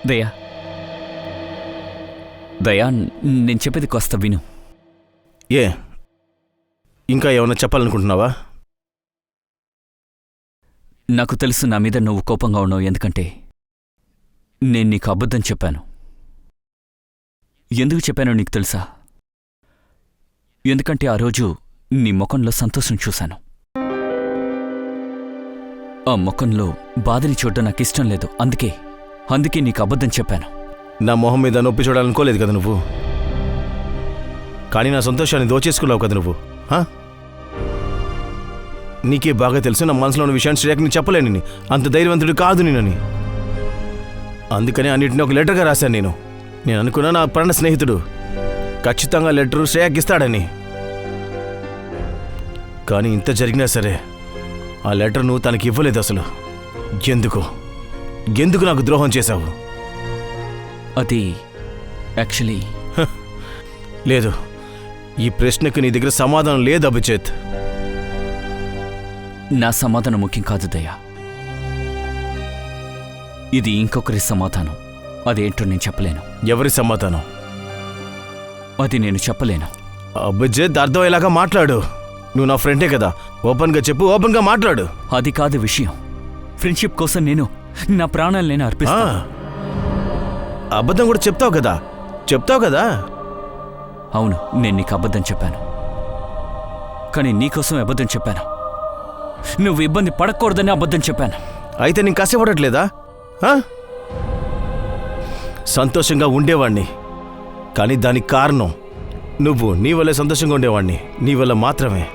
దయా దయా, నేను చెప్పేది కాస్త విను. ఏ ఇంకా ఏమైనా చెప్పాలనుకుంటున్నావా? నాకు తెలుసు నా మీద నువ్వు కోపంగా ఉన్నావు, ఎందుకంటే నేను నీకు అబద్ధం చెప్పాను. ఎందుకు చెప్పానో నీకు తెలుసా? ఎందుకంటే ఆ రోజు నీ ముఖంలో సంతోషం చూశాను. ఆ ముఖంలో బాధని చూడడం నాకు ఇష్టం లేదు. అందుకే నీకు అబద్ధం చెప్పాను. నా మొహం మీద నొప్పి చూడాలనుకోలేదు కదా నువ్వు, కానీ నా సంతోషాన్ని దోచేసుకున్నావు కదా నువ్వు. నీకే బాగా తెలుసు నా మనసులో ఉన్న విషయాన్ని శ్రేయకు నేను చెప్పలేనని. అంత ధైర్యవంతుడు కాదు నేనని. అందుకని అన్నింటినీ ఒక లెటర్గా రాశాను. నేను అనుకున్నా నా ప్రాణ స్నేహితుడు ఖచ్చితంగా లెటరు శ్రేయకి ఇస్తాడని. కానీ ఇంత జరిగినా సరే ఆ లెటర్ నువ్వు తనకి ఇవ్వలేదు. అసలు ఎందుకు నాకు ద్రోహం చేశావు? అది యాక్చువల్లీ లేదు, ఈ ప్రశ్నకు నీ దగ్గర సమాధానం లేదు అభిజిత్. నా సమాధానం ముఖ్యం కాదు దయా, ఇది ఇంకొకరి సమాధానం. అదేంటో నేను చెప్పలేను. ఎవరి సమాధానం? అది నేను చెప్పలేను. అభిజిత్, అర్థమయ్యేలాగా మాట్లాడు. నువ్వు నా ఫ్రెండే కదా, ఓపెన్గా చెప్పు, ఓపెన్గా మాట్లాడు. అది కాదు విషయం. ఫ్రెండ్షిప్ కోసం నేను నా ప్రాణాలు నేను అర్పిస్తా. అబద్ధం కూడా చెప్తావు కదా. అవును, నేను నీకు అబద్ధం చెప్పాను, కానీ నీకోసం అబద్ధం చెప్పాను. నువ్వు ఇబ్బంది పడకూడదని అబద్ధం చెప్పాను. అయితే నేను కష్టపడట్లేదా? సంతోషంగా ఉండేవాణ్ణి, కానీ దానికి కారణం నువ్వు. నీ వల్లే సంతోషంగా ఉండేవాణ్ణి, నీ వల్ల మాత్రమే.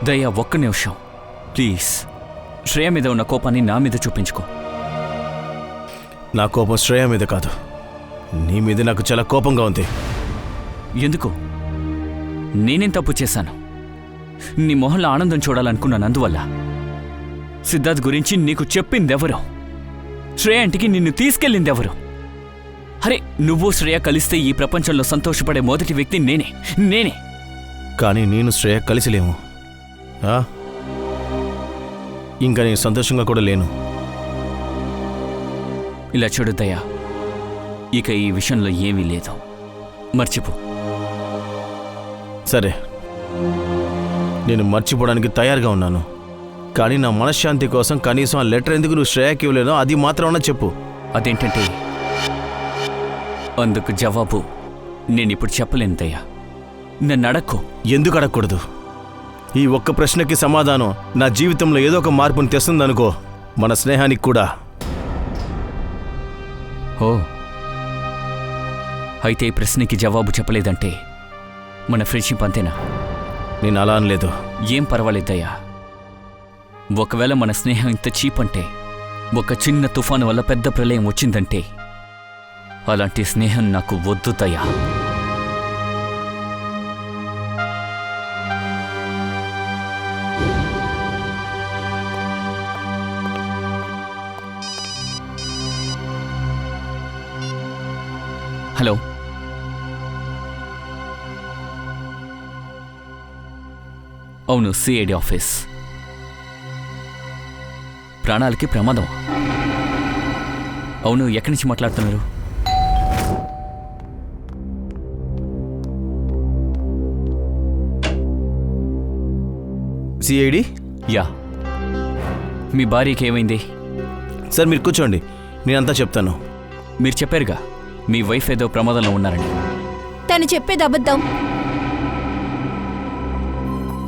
దయా ఒక్క నిమిషం ప్లీజ్. శ్రేయ మీద ఉన్న కోపాన్ని నా మీద చూపించుకో. నా కోపం శ్రేయ మీద కాదు, నీ మీద నాకు చాలా కోపంగా ఉంది. ఎందుకు? నేనేం తప్పు చేశాను? నీ మొహంలో ఆనందం చూడాలనుకున్నాను, అందువల్ల. సిద్ధార్థ్ గురించి నీకు చెప్పిందెవరు? శ్రేయ ఇంటికి నిన్ను తీసుకెళ్ళిందెవరు? అరే, నువ్వు శ్రేయ కలిస్తే ఈ ప్రపంచంలో సంతోషపడే మొదటి వ్యక్తి నేనే. కానీ నేను శ్రేయ కలిసిలేము. ఇంకా నేను సంతోషంగా కూడా లేను. ఇలా చూడు దయా, ఇక ఈ విషయంలో ఏమీ లేదు, మర్చిపో. సరే, నేను మర్చిపోవడానికి తయారుగా ఉన్నాను, కానీ నా మనశ్శాంతి కోసం కనీసం ఆ లెటర్ ఎందుకు నువ్వు శ్రేయకి ఇవ్వలేనో అది మాత్రమన్నా చెప్పు. అదేంటంటే అందుకు జవాబు నేనిప్పుడు చెప్పలేను దయా. నన్ను అడక్కు. ఎందుకు అడగకూడదు? ఈ ఒక్క ప్రశ్నకి సమాధానం నా జీవితంలో ఏదో ఒక మార్పుని తెస్తుందనుకో, మన స్నేహానికి కూడా. ఓ, అయితే ఈ ప్రశ్నకి జవాబు చెప్పలేదంటే మన ఫ్రెండ్షిప్ అంతేనా? నేను అలా అనలేదు. ఏం పర్వాలేదయ్యా. ఒకవేళ మన స్నేహం ఇంత చీప్ అంటే, ఒక చిన్న తుఫాను వల్ల పెద్ద ప్రళయం వచ్చిందంటే, అలాంటి స్నేహం నాకు వద్దు దయా. హలో, అవును, సిఐడి ఆఫీస్. ప్రాణాలకి ప్రమాదం. అవును, ఎక్కడి నుంచి మాట్లాడుతున్నారు? సిఐడి? యా. మీ భార్యకి ఏమైంది? సార్ మీరు కూర్చోండి, నేనంతా చెప్తాను. మీరు చెప్పారుగా మీ వైఫ్ ఏదో ప్రమాదంలో ఉన్నారని. తను చెప్పేది అబద్ధం.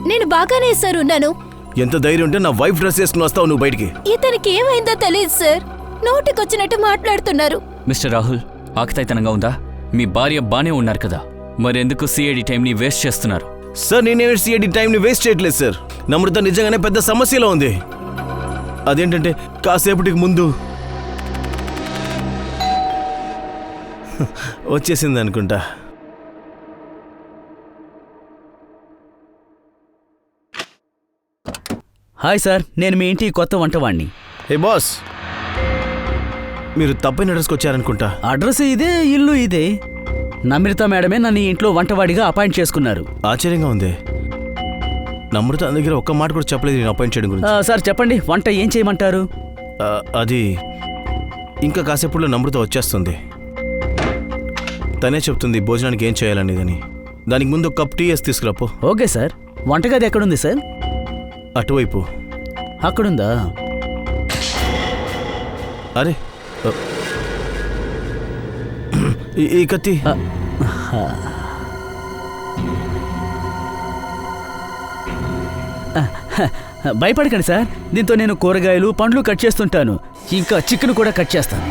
నేను బాగానే సార్ ఉన్నాను. ఎంత ధైర్యం ఉంటే నా వైఫ్ డ్రెస్ వేసుకుని వస్తావు నువ్వు బయటికి? ఇతనికి ఏమైందో తెలియదు సార్, నోటికొచ్చినట్టు మాట్లాడుతున్నారు. మిస్టర్ రాహుల్, ఆకతాయితనంగా ఉందా? మీ భార్య బానే ఉన్నారు కదా, మరెందుకు సిఐడి టైంని వేస్ట్ చేస్తున్నారు? సార్, నేనే సిఐడి టైంని వేస్ట్ చేయట్లేదు సార్. నమ్రత నిజంగానే పెద్ద సమస్యలో ఉంది. అదేంటంటే కాసేపటికి ముందు వచ్చేసింది అనుకుంటా. హాయ్ సార్, నేను మీ ఇంటి కొత్త వంటవాణ్ణి. హే బాస్, మీరు తప్పైన అడ్రస్కి వచ్చారనుకుంటా. అడ్రస్ ఇదే, ఇల్లు ఇదే. నమ్రత మేడమే నన్ను ఈ ఇంట్లో వంటవాడిగా అపాయింట్ చేసుకున్నారు. ఆశ్చర్యంగా ఉంది. నమ్రత నా దగ్గర ఒక్క మాట కూడా చెప్పలేదు నేను అపాయింట్ చేయడం గురించి. సార్ చెప్పండి, వంట ఏం చేయమంటారు? అది ఇంకా కాసేపులో నమ్రత వచ్చేస్తుంది. తనే చెప్తుంది భోజనానికి ఏం చేయాలనేదని. దానికి ముందు ఒక కప్ టీ వేసి తీసుకురాపో. Okay sir. వంటగది ఎక్కడుంది సార్? అటువైపు. అక్కడుందా? అరే ఈ కత్తి. భయపడకండి సార్, దీంతో నేను కూరగాయలు పండ్లు కట్ చేస్తుంటాను, ఇంకా చికెన్ కూడా కట్ చేస్తాను.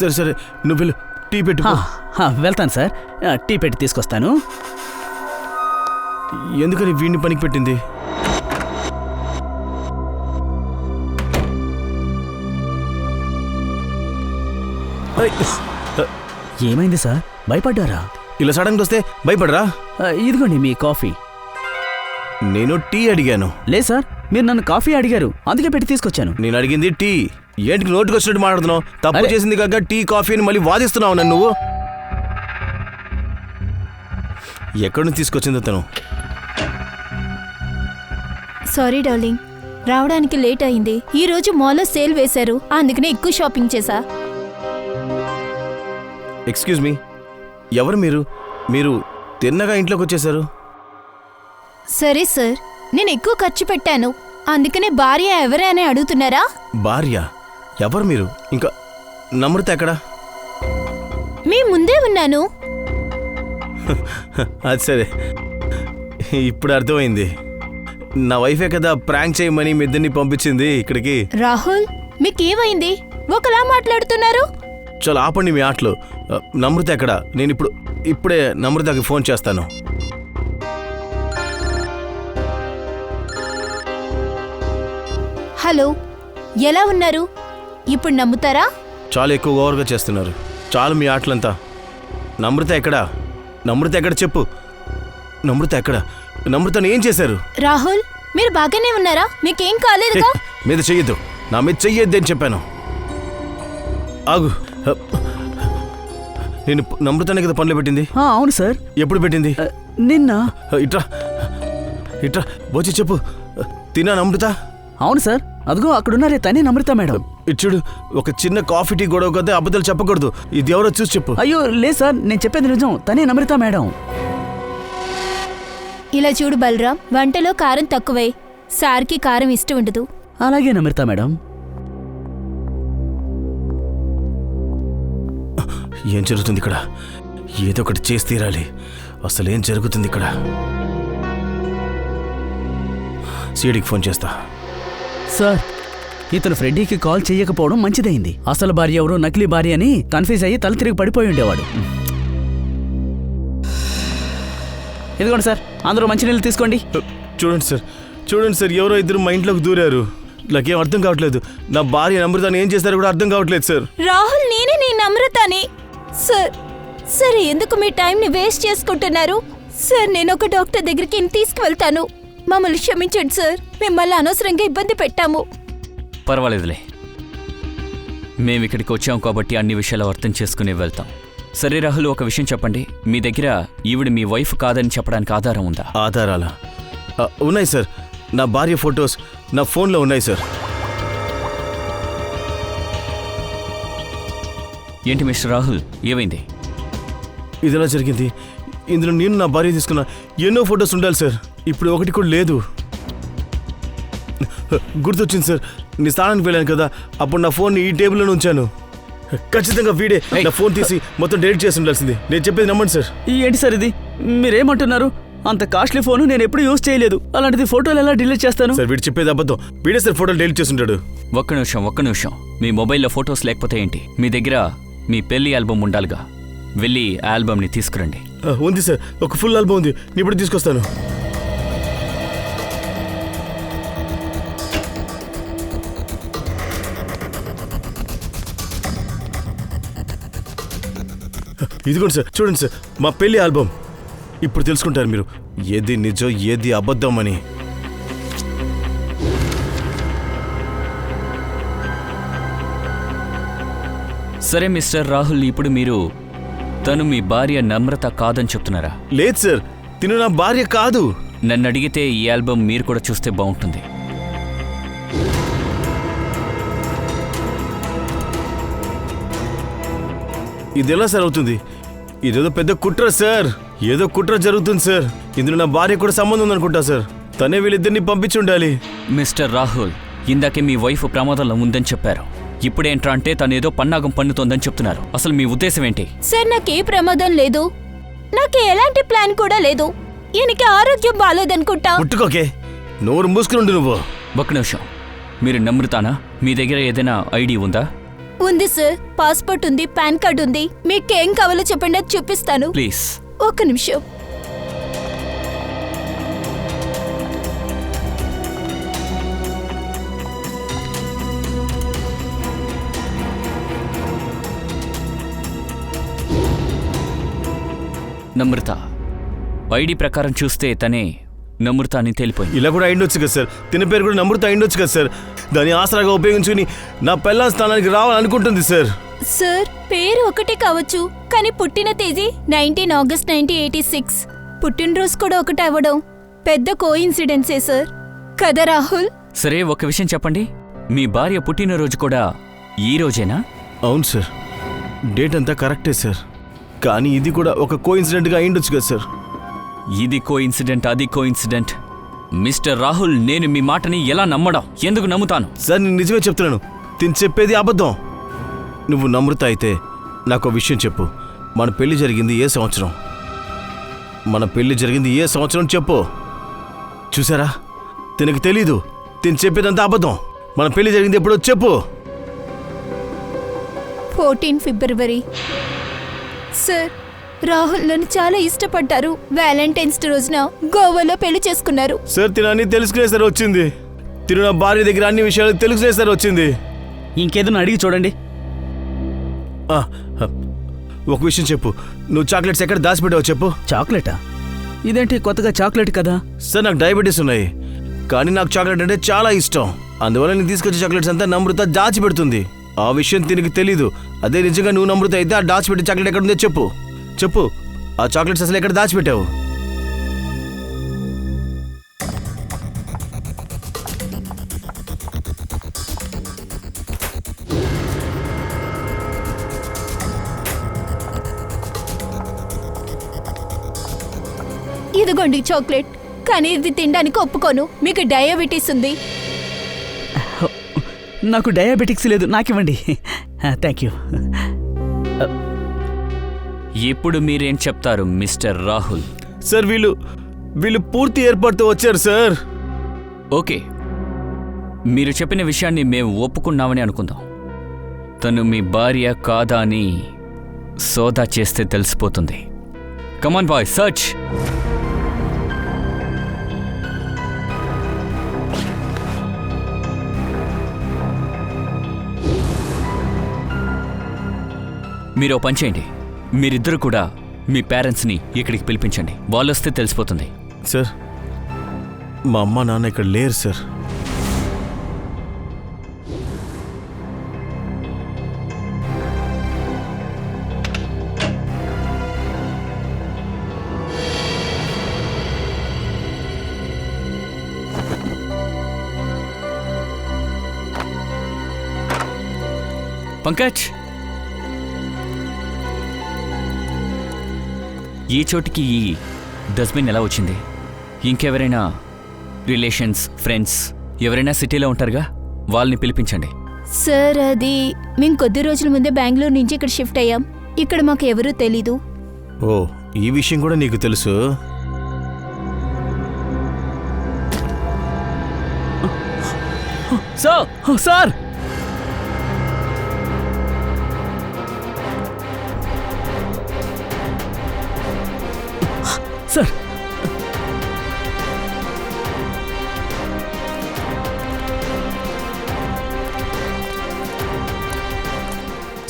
సరే సరే, నువ్వు వెళ్ళు, టీ పెట్టు. వెళ్తాను సార్, టీ పెట్టి తీసుకొస్తాను. ఎందుకని వీడిని పనికి పెట్టింది? ఏమైంది సార్, భయపడ్డారా? ఇలా సడన్గా వస్తే భయపడరా? ఇదిగోండి మీ కాఫీ. నేను టీ అడిగాను. లేదు సార్, మీరు నన్ను కాఫీ అడిగారు, అందుకే పెట్టి తీసుకొచ్చాను. నేను అడిగింది టీ. ఏంటికి నోటికి వచ్చినట్టు మాట్లాడుతున్నావు? తప్పు చేసింది కాక టీ కాఫీ అని మళ్ళీ వాదిస్తున్నావు నన్ను నువ్వు. ఎక్కడి నుంచి తీసుకొచ్చిందో తను? సారీ డార్లింగ్, రావడానికి లేట్ అయింది. ఈ రోజు మాల్లో సేల్ వేశారు, అందుకనే ఎక్కువ షాపింగ్ చేశా. ఎక్స్క్యూజ్ మీ, ఎవరు మీరు? మీరు తిన్నగా ఇంట్లోకి వచ్చేసారు. సరే సార్, నేను ఎక్కువ ఖర్చు పెట్టాను, అందుకనే భార్య ఎవరే అని అడుగుతున్నారా? భార్య? ఎవరు మీరు? ఇంకా నమ్రత ఎక్కడా? మీ ముందే ఉన్నాను. అది సరే, ఇప్పుడు అర్థమైంది. నా వైఫే కదా ప్రాంక్ చేయమని మీ ఇద్దరిని పంపించింది ఇక్కడికి. రాహుల్, మీకేమైంది? ఒకలా మాట్లాడుతున్నారు. చాలా ఆపండి మీ ఆటలు. నమ్రత ఎక్కడా? నేను ఇప్పుడే నమ్రతకి ఫోన్ చేస్తాను. హలో, ఎలా ఉన్నారు? ఇప్పుడు నమ్ముతారా? చాలా ఎక్కువ ఓవర్గా చేస్తున్నారు. చాలు మీ ఆటలంతా. నమ్రత ఎక్కడా? నమ్రత ఎక్కడ చెప్పు. నమ్రత ఎక్కడా? నమ్రతను ఏం చేశారు? రాహుల్, మీరు బాగానే ఉన్నారా? మీకేం కాలేదుగా? మీద చెయ్యొద్దు, నా మీద చెయ్యొద్దు అని చెప్పాను. ఆగు. నేను నమ్రతనే కదా పనులు పెట్టింది. అవును సార్. ఎప్పుడు పెట్టింది? నిన్న. ఇట్రా ఇట్రా, వచ్చి చెప్పు. తిన్నా నమ్రత? అవును సార్, అదిగో అక్కడున్నారే, తనే నమ్రత మేడం. ఇచ్చుడు, ఒక చిన్న కాఫీ టీ గొడవ కదా, అబద్ధాలు చెప్పకూడదు. ఇది ఎవరో చూసి చెప్పు. అయ్యో లేదు సార్, నేను చెప్పేది నిజం, తనే నమ్రత మేడం. ఇలా చూడు బలరాం, వంటలో కారం తక్కువై. సార్కి కారం ఇష్టం ఉండదు. అలాగే నమ్రత మేడం. ఏం జరుగుతుంది ఇక్కడ? ఏదో ఒకటి చేసి తీరాలి. అసలు ఏం జరుగుతుంది ఇక్కడ? సీడీకి ఫోన్ చేస్తా. సార్, ఇతను ఫ్రెడ్డీకి కాల్ చెయ్యకపోవడం మంచిదైంది. అసలు భార్య ఎవరు, నకిలీ భార్య అని కన్ఫ్యూజ్ అయ్యి తల తిరిగి పడిపోయి ఉండేవాడు. ఇదిగోండి సార్, అందరూ మంచినీళ్ళు తీసుకోండి. చూడండి సార్, చూడండి సార్, ఎవరో ఇద్దరు మా ఇంట్లోకి దూరారు. నాకేం అర్థం కావట్లేదు. నా భార్య నమ్రతని ఏం చేస్తారో కూడా అర్థం కావట్లేదు సార్. రాహుల్, నేనే నీ నమ్రతని. సార్, సరే, ఎందుకు మీ టైంని వేస్ట్ చేసుకుంటున్నారు? సార్, నేను ఒక డాక్టర్ దగ్గరికి తీసుకువెళ్తాను. మమ్మల్ని క్షమించండి సార్, మిమ్మల్ని అనవసరంగా ఇబ్బంది పెట్టాము. పర్వాలేదులే, మేమిక్కడికి వచ్చాం కాబట్టి అన్ని విషయాలు అర్థం చేసుకుని వెళ్తాం. సరే రాహుల్, ఒక విషయం చెప్పండి. మీ దగ్గర ఈవిడ మీ వైఫ్ కాదని చెప్పడానికి ఆధారం ఉందా? ఆధారాలా? ఉన్నాయి సార్. నా భార్య ఫొటోస్ నా ఫోన్లో ఉన్నాయి సార్. ఏంటి మిస్టర్ రాహుల్, ఏమైంది? ఇది ఎలా జరిగింది? ఇందులో నేను నా భార్య తీసుకున్న ఎన్నో ఫొటోస్ ఉండాలి సార్. ఇప్పుడు ఒకటి కూడా లేదు. గుర్తొచ్చింది సార్, నీ స్థానానికి వెళ్ళాను కదా, అప్పుడు నా ఫోన్ ఈ టేబుల్లో ఉంచాను. ఖచ్చితంగా వీడే నా ఫోన్ తీసి మొత్తం డెలీట్ చేసి ఉండాల్సింది. నేను చెప్పేది నమ్మండి సార్. ఏంటి సార్ ఇది? మీరేమంటున్నారు? అంత కాస్ట్లీ ఫోను నేను ఎప్పుడు యూజ్ చేయలేదు. అలాంటిది ఫోటోలు ఎలా డిలీట్ చేస్తాను? సార్, వీడు చెప్పేది అబద్ధం. వీడే సార్ ఫోటోలు డెలీట్ చేసి ఉంటాడు. ఒక్క నిమిషం. మీ మొబైల్లో ఫొటోస్ లేకపోతే ఏంటి? మీ దగ్గర మీ పెళ్లి ఆల్బమ్ ఉండాలిగా, వెళ్ళి ఆ ఆల్బమ్ని తీసుకురండి. ఉంది సార్, ఒక ఫుల్ ఆల్బమ్ ఉంది. నేను ఇప్పుడు తీసుకొస్తాను. ఇదిగోండి సార్, చూడండి సార్, మా పెళ్లి ఆల్బమ్. ఇప్పుడు తెలుసుకుంటారు మీరు ఏది నిజం ఏది అబద్ధం అని. సరే మిస్టర్ రాహుల్, ఇప్పుడు మీరు తను మీ భార్య నమ్రత కాదని చెప్తున్నారా? లేదు సార్, తిను నా భార్య కాదు. నన్ను అడిగితే ఈ ఆల్బమ్ మీరు కూడా చూస్తే బాగుంటుంది. ఇది ఎలా సార్ అవుతుంది? ఇదేదో పెద్ద కుట్ర సార్, ఏదో కుట్ర జరుగుతుంది సార్. ఇందులో నా భార్య కూడా సంబంధం ఉందనుకుంటా సార్. తనే వీళ్ళిద్దరిని పంపించి ఉండాలి. మిస్టర్ రాహుల్, ఇందాకే మీ వైఫ్ ప్రమాదంలో ఉందని చెప్పారు. ఇప్పుడేంట్రా అంటే తనేదో పన్నాగం పన్నుతోందని చెప్తున్నారు. అసలు మీ ఉద్దేశం ఏంటి? సార్ నాకే ప్రమాదం లేదు, నాకు ఎలాంటి ప్లాన్ కూడా లేదు. ఈయనకి ఆరోగ్యం బాగాలేదనుకుంటా. ముట్టుకోకే, నోరు మూసుకుని నువ్వు. ఒక్క నిమిషం, మీరు నమ్రతానా? మీ దగ్గర ఏదైనా ఐడి ఉందా? ఉంది సార్, పాస్పోర్ట్ ఉంది, పాన్ కార్డ్ ఉంది. మీకేం కావాలో చెప్పండి, అది చూపిస్తాను. ప్లీజ్. ఒక్క నిమిషం. నమ్రత ఐడి ప్రకారం చూస్తే తనే నమ్రత అని తేలిపోయింది. ఇలా కూడా అయిండొచ్చు కదా సార్. తిన పేరు కూడా నమ్రత అయిండొచ్చు కదా సార్. దాన్ని ఆసరాగా ఉపయోగించుకుని నా పెళ్ళాం స్థానానికి రావాలనుకుంటుంది సార్. సార్ పేరు ఒకటే కావచ్చు, కానీ పుట్టిన తేదీ 19 ఆగస్ట్ 1986. పుట్టినరోజు కూడా ఒకటే అవ్వడం పెద్ద కోఇన్సిడెన్సే సార్. కదా రాహుల్? సరే, ఒక విషయం చెప్పండి, మీ భార్య పుట్టినరోజు కూడా ఈ రోజేనా? అవును సార్, డేట్ అంతా కరెక్టే సార్. కానీ ఇది కూడా ఒక కోఇన్సిడెంట్గా అయిండొచ్చు కదా సార్. ఇది కోఇన్సిడెంట్, అది కోఇన్సిడెంట్. మిస్టర్ రాహుల్, నేను మీ మాటని ఎలా నమ్మడం? ఎందుకు నమ్ముతాను? సార్ నేను నిజమే చెప్తున్నాను, తిని చెప్పేది అబద్ధం. నువ్వు నమ్రత అయితే నాకు విషయం చెప్పు. మన పెళ్లి జరిగింది ఏ సంవత్సరం? మన పెళ్లి జరిగింది ఏ సంవత్సరం చెప్పు. చూసారా, తినకు తెలీదు. తిని చెప్పేదంతా అబద్ధం. మన పెళ్లి జరిగింది ఎప్పుడో చెప్పు. 14 ఫిబ్రవరి. సార్ రాహుల్ నన్ను చాలా ఇష్టపడ్డారు. వ్యాలంటైన్స్ డే రోజున గోవాలో పెళ్లి చేసుకున్నారు. సార్ తిన అన్ని తెలుసుకునే సార్ వచ్చింది. తిను నా భార్య దగ్గర అన్ని విషయాలు తెలుసుకునే సార్ వచ్చింది. ఇంకేదైనా అడిగి చూడండి. ఒక విషయం చెప్పు, నువ్వు చాక్లెట్స్ ఎక్కడ దాచిపెట్టావు చెప్పు. చాక్లెటా? ఇదేంటి కొత్తగా చాక్లెట్ కదా? సార్ నాకు డయాబెటీస్ ఉన్నాయి, కానీ నాకు చాక్లెట్ అంటే చాలా ఇష్టం. అందువల్ల నేను తీసుకొచ్చే చాక్లెట్స్ అంతా నమ్రత దాచిపెడుతుంది. ఆ విషయం తినకి తెలీదు. అదే నిజంగా నువ్వు నమ్రత అయితే ఆ దాచిపెట్టే చాక్లెట్ ఎక్కడ ఉందో చెప్పు. చెప్పు, ఆ చాక్లెట్స్ అసలు ఎక్కడ దాచిపెట్టావు? ఇదిగోండి చాక్లెట్, కానీ ఇది తినడానికి ఒప్పుకోను. మీకు డయాబెటీస్ ఉంది. నాకు డయాబెటిక్స్ లేదు, నాకివ్వండి. Thank you. ఇప్పుడు మీరేం చెప్తారు మిస్టర్ రాహుల్? సార్ వీళ్ళు పూర్తి ఏర్పాటుతో వచ్చారు సార్. ఓకే, మీరు చెప్పిన విషయాన్ని మేము ఒప్పుకున్నామని అనుకుందాం. తను మీ భార్య కాదా అని సోదా చేస్తే తెలిసిపోతుంది. Come on boy, search. మీరు ఓ పని చేయండి, మీరిద్దరు కూడా మీ పేరెంట్స్ని ఇక్కడికి పిలిపించండి. వాళ్ళు వస్తే తెలిసిపోతుంది. సార్ మా అమ్మ నాన్న ఇక్కడ లేరు సార్. పంకజ్, ఈ చోటికి ఈ డస్ట్బిన్ ఎలా వచ్చింది? ఇంకెవరైనా రిలేషన్స్, ఫ్రెండ్స్ ఎవరైనా సిటీలో ఉంటారుగా, వాళ్ళని పిలిపించండి. సార్ అది మేము కొద్ది రోజుల ముందే బెంగళూరు నుంచి ఇక్కడ షిఫ్ట్ అయ్యాం. ఇక్కడ మాకు ఎవరూ తెలీదు. ఓ, ఈ విషయం కూడా నీకు తెలుసు? Sir sir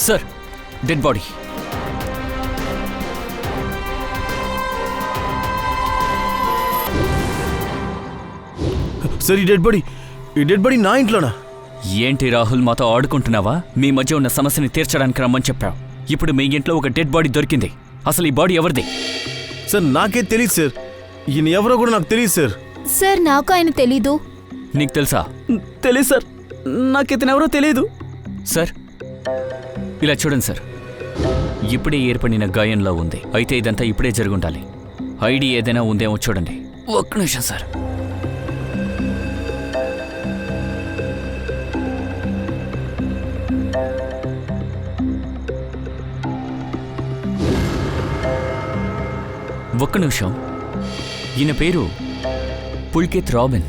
sir, dead body. Sir ఈ డెడ్ బాడీ నా ఇంట్లోనా? ఏంటి రాహుల్, మాతో ఆడుకుంటున్నావా? మీ మధ్య ఉన్న సమస్యని తీర్చడానికి రమ్మని చెప్పావు. ఇప్పుడు మీ ఇంట్లో ఒక డెడ్ బాడీ దొరికింది. అసలు ఈ బాడీ ఎవరిది? సార్ నాకే తెలియదు సార్. ఈయన ఎవరో కూడా నాకు తెలియదు సార్. సార్ నాకు ఆయన తెలీదు. నీకు తెలుసా? తెలియదు సార్, నాకు ఇతను ఎవరో తెలియదు. సార్ ఇలా చూడండి సార్, ఇప్పుడే ఏర్పడిన గాయంలా ఉంది. అయితే ఇదంతా ఇప్పుడే జరుగుండాలి. ఐడి ఏదైనా ఉందేమో చూడండి. ఒక్క నిమిషం సార్. ఒక్క నిమిషం. ఈయన పేరు Pulkit robin.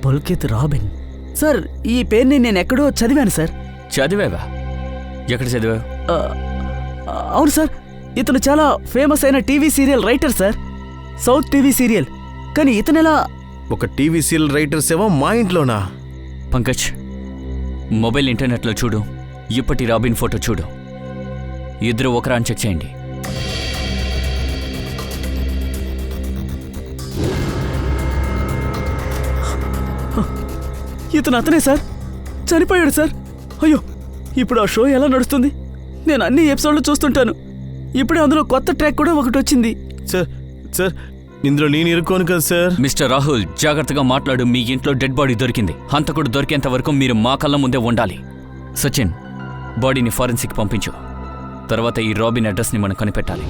Pulkit robin. Sir ఈ పేరుని నేను ఎక్కడో చదివాను సార్. చదివావా? ఎక్కడ చదివావు? అవును సార్, ఇతను చాలా ఫేమస్ అయిన TV serial writer sir. South TV serial. కానీ ఇతనెలా? ఒక టీవీ సీరియల్ రైటర్స్ ఏమో మా ఇంట్లోనా? పంకజ్, మొబైల్ ఇంటర్నెట్లో చూడు. ఇప్పటి రాబిన్ ఫోటో చూడు. ఇద్దరు ఒకరా అని చెక్ చేయండి. ఇతను అతనే సార్. చనిపోయాడు సార్. అయ్యో, ఇప్పుడు ఆ షో ఎలా నడుస్తుంది? నేను అన్ని ఎపిసోడ్లు చూస్తుంటాను. ఇప్పుడే అందులో కొత్త ట్రాక్ కూడా ఒకటి వచ్చింది. సార్ సార్ ఇందులో నేను ఇరుక్కోను కదా సార్. మిస్టర్ రాహుల్, జాగ్రత్తగా మాట్లాడు. మీ ఇంట్లో డెడ్ బాడీ దొరికింది. హంతకుడు దొరికేంత వరకు మీరు మా కళ్ళ ముందే ఉండాలి. సచిన్, బాడీని ఫారెన్సిక్ పంపించు. తర్వాత ఈ రాబిన్ అడ్రస్ని మనం కనిపెట్టాలి.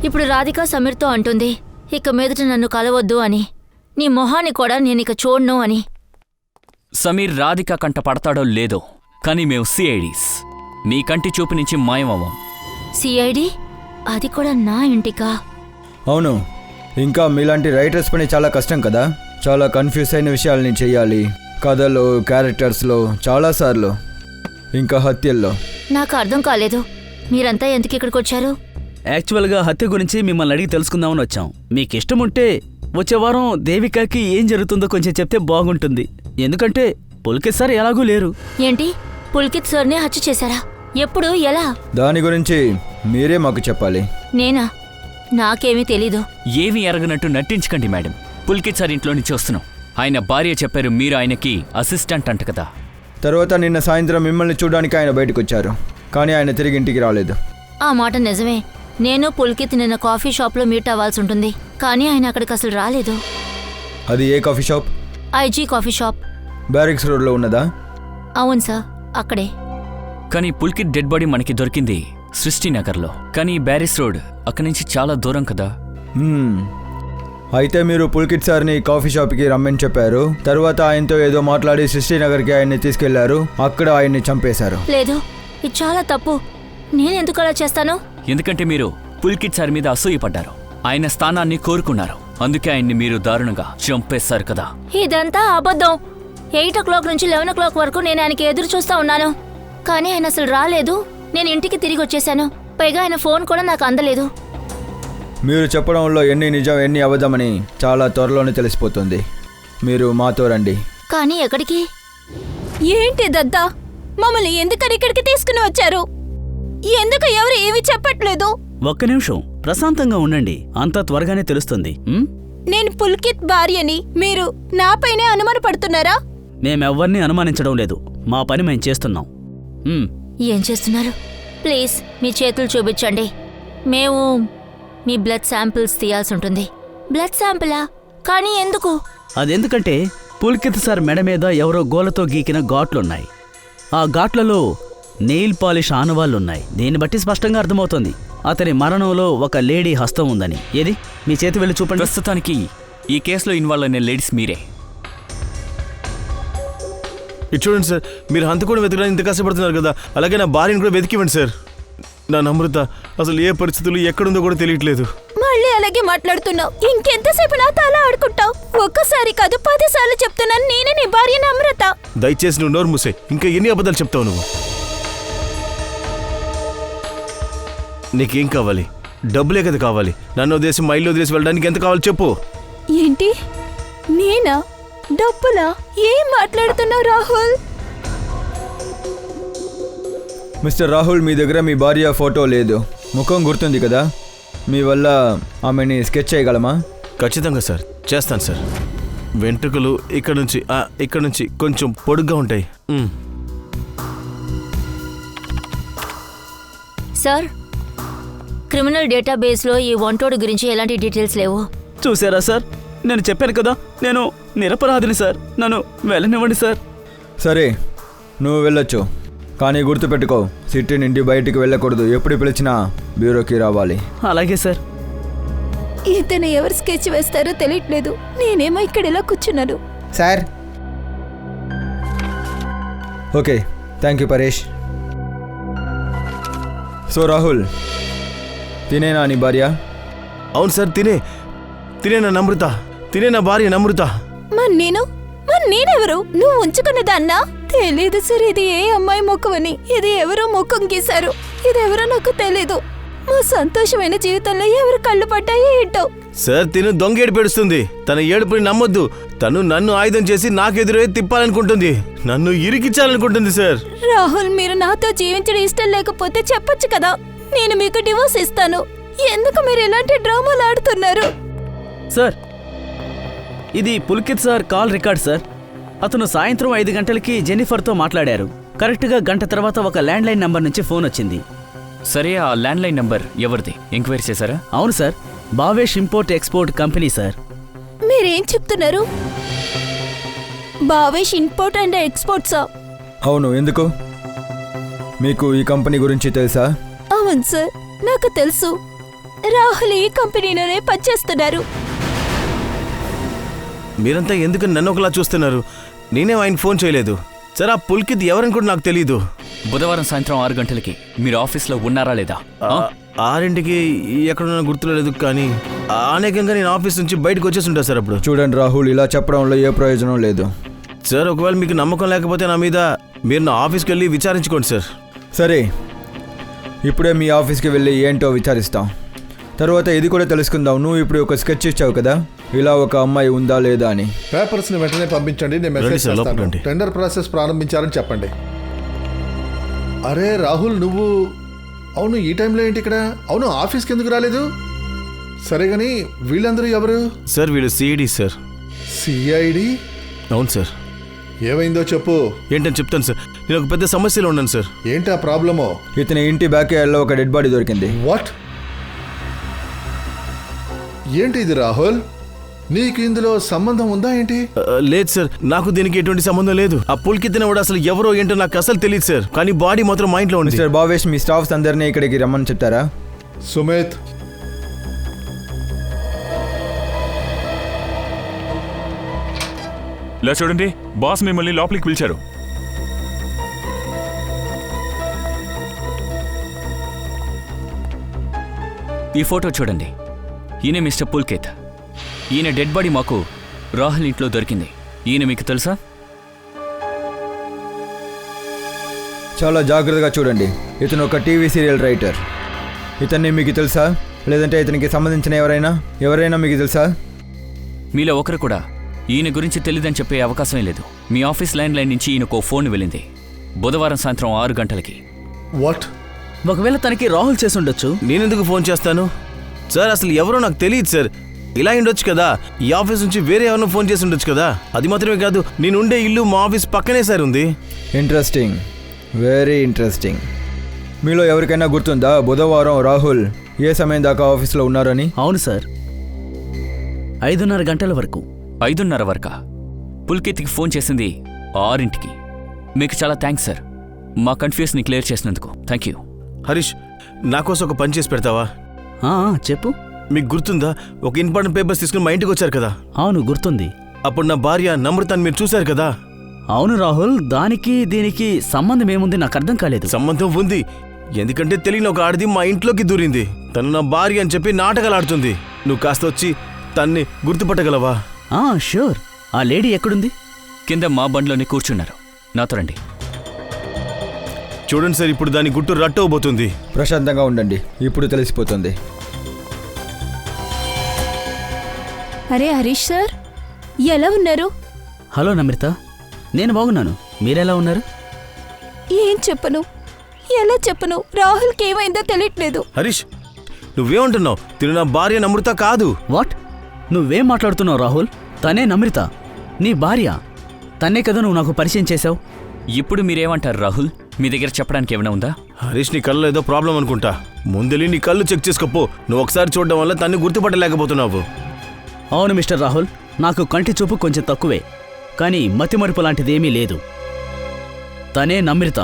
ఇప్పుడు రాధిక సమీర్తో అంటుంది, ఇక మీదట నన్ను కలవద్దు అని. నీ మొహాన్ని కూడా నేనిక చూడను అని. సమీర్ రాధిక కంట పడతాడో లేదో, కానీ మేము సిఐడీస్. మీ కంటి చూపు నుంచి మాయమవ్వం. సిఐడి? అది కూడా నా ఇంటికా? అవును. ఇంకా మీలాంటి రైటర్స్ పని చాలా కష్టం కదా. చాలా కన్ఫ్యూజ్ అయిన విషయాల్ని చెయ్యాలి. కథలో, క్యారెక్టర్స్లో, చాలాసార్లు. ఇంకా హత్యల్లో. నాకు అర్థం కాలేదు. మీరంతా ఎందుకు ఇక్కడికి వచ్చారు? యాక్చువల్గా హత్య గురించి మిమ్మల్ని అడిగి తెలుసుకుందామని వచ్చాం. మీకు ఇష్టం ఉంటే వచ్చే వారం దేవికాకి ఏం జరుగుతుందో కొంచెం చెప్తే బాగుంటుంది. ఎందుకంటే పుల్కిత్ సార్ ఎలాగూ లేరు. ఏంటి, పుల్కిత్ సార్ని హత్య చేశారా? ఎప్పుడు, ఎలా? దాని గురించి మీరే మాకు చెప్పాలి. నేనా? నాకేమీ తెలీదు. ఏమీ ఎరగనట్టు నటించకండి మేడం. పుల్కిత్ సార్ ఇంట్లో నుంచి వస్తున్నాం. ఆయన భార్య చెప్పారు మీరు ఆయనకి అసిస్టెంట్ అంట కదా. తర్వాత నిన్న సాయంత్రం మిమ్మల్ని చూడడానికి ఆయన బయటకు వచ్చారు, కానీ ఆయన తిరిగి ఇంటికి రాలేదు. ఆ మాట నిజమే. నేను పుల్కిత్ నిన్న కాఫీ షాప్లో మీట్ అవ్వాల్సి ఉంటుంది, కానీ ఆయన అక్కడికి అసలు రాలేదు. అది ఏ coffee shop? IG coffee shop. Barracks రోడ్లో ఉన్నదా? అవును సార్, అక్కడే. కానీ పుల్కిత్ డెడ్ బాడీ మనకి దొరికింది సృష్టినగర్లో. కానీ బ్యారిస్ రోడ్ అక్కడి నుంచి చాలా దూరం కదా. అయితే మీరు పుల్కిత్ సార్ని కాఫీ షాప్కి రమ్మని చెప్పారు. తర్వాత ఆయనతో ఏదో మాట్లాడి సృష్టినగర్కి ఆయన్ని తీసుకెళ్లారు. అక్కడ ఆయన్ని చంపేశారు. లేదు, ఇది చాలా తప్పు. నేనెందుకు అలా చేస్తాను? ఎందుకంటే మీరు పుల్కిత్ సార్ మీద అసూయపడ్డారు. ఆయన స్థానాన్ని కోరుకున్నారు. అందుకే ఆయన్ని మీరు దారుణంగా చంపేశారు కదా. ఇదంతా అబద్ధం. 8 o'clock నుంచి 11 o'clock వరకు నేను ఆయనకి ఎదురు చూస్తా ఉన్నాను, కానీ ఆయన అసలు రాలేదు. నేను ఇంటికి తిరిగి వచ్చేసాను. పైగా ఆయన ఫోన్ కూడా నాకు అందలేదు. మీరు చెప్పడంలో ఎన్ని నిజం ఎన్ని అబద్ధమని చాలా త్వరలోనే తెలిసిపోతుంది. మీరు మాతో రండి. కానీ ఎక్కడికి? ఏంటిదంతా? మమ్మల్ని ఎందుకని ఇక్కడికి తీసుకుని వచ్చారు? ఎందుకు ఎవరు ఏమీ చెప్పట్లేదు? ఒక్క నిమిషం ప్రశాంతంగా ఉండండి, అంతా త్వరగానే తెలుస్తుంది. నేను పుల్కిత్ భార్యని. మీరు నాపైనే అనుమానపడుతున్నారా? మేమెవ్వరినీ అనుమానించడం లేదు. మా పని మేము చేస్తున్నాం. ఏం చేస్తున్నారు? ప్లీజ్ మీ చేతులు చూపించండి. మేము మీ బ్లడ్ శాంపిల్స్ తీయాల్సి ఉంటుంది. బ్లడ్ శాంపిలా? కానీ ఎందుకు? అదెందుకంటే పుల్కిత్ సార్ మెడ మీద ఎవరో గోలతో గీకిన ఘాట్లున్నాయి. ఆ ఘాట్లలో నెయిల్ పాలిష్ ఆనవాళ్లున్నాయి. దీన్ని బట్టి స్పష్టంగా అర్థమవుతోంది అతని మరణంలో ఒక లేడీ హస్తం ఉందని. ఏది మీ చేతి వెళ్ళి చూపండి. ప్రస్తుతానికి ఈ కేసులో ఇన్వాల్వ్ అయిన లేడీస్ మీరే. ఇది చూడండి సార్, మీరు హంతకుడిని వెతకడానికి ఇంత కష్టపడుతున్నారు కదా, అలాగే నా భార్యను కూడా వెతికివ్వండి సార్. నా నమ్రత అసలు ఏ పరిస్థితులు ఎక్కడుందో కూడా తెలియట్లేదు. మళ్ళీ అలాగే మాట్లాడుతున్నావు. ఇంకెంతసేపు నాతో అలా ఆడుకుంటావు? ఒక్కసారి కాదు 10 సార్లు చెప్తున్నాను, నేనే నీ భార్య నమ్రత. దయచేసి నువ్వు నోరు మూసే. ఇంకా ఎన్ని అబద్ధాలు చెప్తావు నువ్వు? నీకేం కావాలి? డబ్బులే కదా కావాలి. నన్ను వదిలేసి మా ఇల్లు వదిలేసి వెళ్ళడానికి ఎంత కావాలి చెప్పు. ఏంటి? నేనా? డబ్బులా? ఏం మాట్లాడుతున్నావు రాహుల్? మిస్టర్ రాహుల్, మీ దగ్గర మీ భార్య ఫోటో లేదు. ముఖం గుర్తుంది కదా. మీ వల్ల ఆమెని స్కెచ్ చేయగలమా? ఖచ్చితంగా సార్, చేస్తాను సార్. వెంట్రుకలు ఇక్కడ నుంచి కొంచెం పొడుగ్గా ఉంటాయి. సార్, క్రిమినల్ డేటాబేస్లో ఈ వంటోడు గురించి ఎలాంటి డీటెయిల్స్ లేవు. చూసారా సార్, నేను చెప్పాను కదా, నేను నిరపరాధిని సార్, నన్ను వెళ్ళనివ్వండి సార్. సరే, నువ్వు వెళ్ళొచ్చు, కానీ గుర్తుపెట్టుకో, సిటీ నుండి బయటికి వెళ్ళకూడదు. ఎప్పుడు పిలిచినా బ్యూరోకి రావాలి. అలాగే సార్. ఇతను ఎవరు స్కెచ్ వేస్తారో తెలియట్లేదు. నేనేమో ఇక్కడ ఇలా కూర్చున్నాను. Sir. Okay, thank you Paresh. So Rahul, తినేనా నీ భార్య? అవును సార్, తినే నా నమ్రత, తినే నా భార్య నమ్రత. మరి నేనెవరు? నువ్వు ఉంచుకున్నదాన్నా? తెలీదు సార్, ఇది ఏ అమ్మాయి ముఖం అని. ఇది ఎవరో ముఖం గీశారు. ఇదెవరో నాకు తెలీదు. మా సంతోషమైన జీవితంలో ఎవరు కళ్ళు పడ్డాయో ఏంటో. సార్, తిను దొంగ ఏడు పెడుస్తుంది. తన ఏడుపుని నమ్మొద్దు. తను నన్ను ఆయుధం చేసి నాకెదురే తిప్పాలనుకుంటుంది, నన్ను ఇరికించాలనుకుంటుంది సార్. రాహుల్, మీరు నాతో జీవించడం ఇష్టం లేకపోతే చెప్పొచ్చు కదా, నేను మీకు డివోర్స్ ఇస్తాను. ఎందుకు మీరు ఇలాంటి డ్రామాలు ఆడుతున్నారు? సార్, ఇది Pulkit sir call record sir. అతను సాయంత్రం 5 గంటలకి జెన్నిఫర్తో మాట్లాడారు. కరెక్ట్గా గంట తర్వాత ఒక ల్యాండ్లైన్ నంబర్ నుంచి ఫోన్ వచ్చింది. సరే, ఆ ల్యాండ్లైన్ నంబర్ ఎవరిది? ఎంక్వైరీ చేశారా? అవును sir, Bhavesh import export company sir. మీరేం చెప్తున్నారు? భావేష్ ఇంపోర్ట్ అండ్ ఎక్స్పోర్ట్సా? అవును, ఎందుకు? మీకు ఈ కంపెనీ గురించి తెలుసా? అవును సార్, నాకు తెలుసు. రాహుల్ ఈ కంపెనీలోనే పనిచేస్తున్నారు. మీరంతా ఎందుకని నన్ను ఒకలా చూస్తున్నారు? నేనేం ఆయన ఫోన్ చేయలేదు సార్. ఆ పుల్కిత్ ఎవరని కూడా నాకు తెలీదు. బుధవారం సాయంత్రం 6 గంటలకి మీరు ఆఫీస్లో ఉన్నారా లేదా? 6ంటికి ఎక్కడున్నా గుర్తులేదు, కానీ అనేకంగా నేను ఆఫీస్ నుంచి బయటకు వచ్చేసి ఉంటాను సార్. అప్పుడు చూడండి రాహుల్, ఇలా చెప్పడంలో ఏ ప్రయోజనం లేదు సార్. ఒకవేళ మీకు నమ్మకం లేకపోతే నా మీద మీరు నా ఆఫీస్కి వెళ్ళి విచారించుకోండి సార్. సరే, ఇప్పుడే మీ ఆఫీస్కి వెళ్ళి ఏంటో విచారిస్తాం. తర్వాత ఇది కూడా తెలుసుకుందాం. నువ్వు ఇప్పుడు ఒక స్కెచ్ ఇచ్చావు కదా, ఇలా ఒక అమ్మాయి ఉందా లేదా అని. పేపర్స్ ని వెంటనే పంపించండి, నేను రండి మెసేజ్ సార్, చేస్తాను. లోపలికి రండి. టెండర్ ప్రాసెస్ ప్రారంభించారని చెప్పండి. అరే రాహుల్, నువ్వు అవును ఈ టైంలో ఏంటి ఇక్కడ? అవును, ఆఫీస్కి ఎందుకు రాలేదు? సరే కానీ వీళ్ళందరూ ఎవరు? సార్, వీళ్ళు సిఐడి సార్. సిఐడి? అవును సార్. ఏమైందో చెప్పు. ఏంటని చెప్తాను సార్. నేను ఒక పెద్ద సమస్యలో ఉన్నాను సార్. ఏంటి ఆ ప్రాబ్లమో? ఇతని ఇంటి బ్యాక్ యార్డ్లో ఒక డెడ్ బాడీ దొరికింది. వాట్? ఏంటి ఇది రాహుల్? నీకు ఇందులో సంబంధం ఉందా ఏంటి? లేదు సార్, నాకు దీనికి ఎటువంటి సంబంధం లేదు. ఆ పుల్కిత్ కూడా అసలు ఎవరో ఏంటో నాకు అసలు తెలియదు సార్. కానీ బాడీ మాత్రం మా ఇంట్లో ఉంది. మిస్టర్ భావేష్, మీ స్టాఫ్స్ అందరినీ ఇక్కడికి రమ్మని చెప్తారా? సుమిత్, ఇలా చూడండి, బాస్ మిమ్మల్ని లోపలికి పిలిచారు. ఈ ఫోటో చూడండి. ఈయన మిస్టర్ పుల్కిత్. ఈయన డెడ్ బాడీ మాకు రాహుల్ ఇంట్లో దొరికింది. ఈయన మీకు తెలుసా? చాలా జాగ్రత్తగా చూడండి. ఇతను ఒక టీవీ సీరియల్ రైటర్. ఇతన్ని మీకు తెలుసా? లేదంటే ఇతనికి సంబంధించిన ఎవరైనా మీకు తెలుసా? మీలో ఒకరు కూడా ఈయన గురించి తెలియదని చెప్పే అవకాశమే లేదు. మీ ఆఫీస్ ల్యాండ్లైన్ నుంచి ఈయనకు ఫోన్ వెళ్ళింది బుధవారం సాయంత్రం 6 గంటలకి. వాట్? ఒకవేళ తనకి రాహుల్ చేసుండొచ్చు. నేనెందుకు ఫోన్ చేస్తాను సార్? అసలు ఎవరో నాకు తెలియదు సార్. ఇలా ఉండొచ్చు కదా, ఈ ఆఫీస్ నుంచి వేరే ఎవరినో ఫోన్ చేసి ఉండొచ్చు కదా. అది మాత్రమే కాదు, నేను ఉండే ఇల్లు మా ఆఫీస్ పక్కనే సార్ ఉంది. Interesting, very interesting. మీలో ఎవరికైనా గుర్తుందా బుధవారం రాహుల్ ఏ సమయం దాకా ఆఫీస్లో ఉన్నారని? అవును సార్, 5:30 గంటల వరకు. 5:30 వరకా? పుల్కిత్కి ఫోన్ చేసింది 6ంటికి. మీకు చాలా థ్యాంక్స్ సార్, మా కన్ఫ్యూజ్ని క్లియర్ చేసినందుకు. Thank you. హరీష్, నా కోసం ఒక పని చేసి పెడతావా? చెప్పు. మీకు గుర్తుందా, ఒక ఇంపార్టెంట్ పేపర్స్ తీసుకుని మా ఇంటికి వచ్చారు కదా? అవును, గుర్తుంది. అప్పుడు నా భార్య నమ్రతని మీరు చూశారు కదా? అవును రాహుల్, దానికి దీనికి సంబంధం ఏముంది నాకు అర్థం కాలేదు. సంబంధం ఉంది. ఎందుకంటే తెలియని ఒక ఆడది మా ఇంట్లోకి దూరింది. తను నా భార్య అని చెప్పి నాటకాలు ఆడుతుంది. నువ్వు కాస్త వచ్చి తన్ని గుర్తుపట్టగలవా? షూర్. ఆ లేడీ ఎక్కడుంది? కింద మా బండ్లోనే కూర్చున్నారు. నాతో రండి. చూడండి సార్, ఇప్పుడు దాని గుట్టు రట్టవబోతుంది. ప్రశాంతంగా ఉండండి, ఇప్పుడు తెలిసిపోతుంది. అరే హరీష్ సార్, ఎలా ఉన్నారు? హలో నమ్రత, నేను బాగున్నాను. మీరెలా ఉన్నారు? ఏం చెప్పను, ఎలా చెప్పను? రాహుల్కి ఏమైందో తెలియట్లేదు. హరీష్, నువ్వేమంటున్నావు? తిను నా భార్య నమ్రత కాదు. వాట్? నువ్వేం మాట్లాడుతున్నావు రాహుల్? తనే నమ్రత, నీ భార్య. తన్నే కదా నువ్వు నాకు పరిచయం చేశావు. ఇప్పుడు మీరేమంటారు రాహుల్? మీ దగ్గర చెప్పడానికి ఏమైనా ఉందా? హరీష్ నీ కళ్ళలో ఏదో ప్రాబ్లం అనుకుంటా. ముందెళ్ళి నీ కళ్ళు చెక్ చేసుకోపో. నువ్వు ఒకసారి చూడడం వల్ల తన్ని గుర్తుపట్టలేకపోతున్నావు. అవును మిస్టర్ రాహుల్, నాకు కంటి చూపు కొంచెం తక్కువే, కానీ మతిమరుపు లాంటిదేమీ లేదు. తనే నమ్రిత.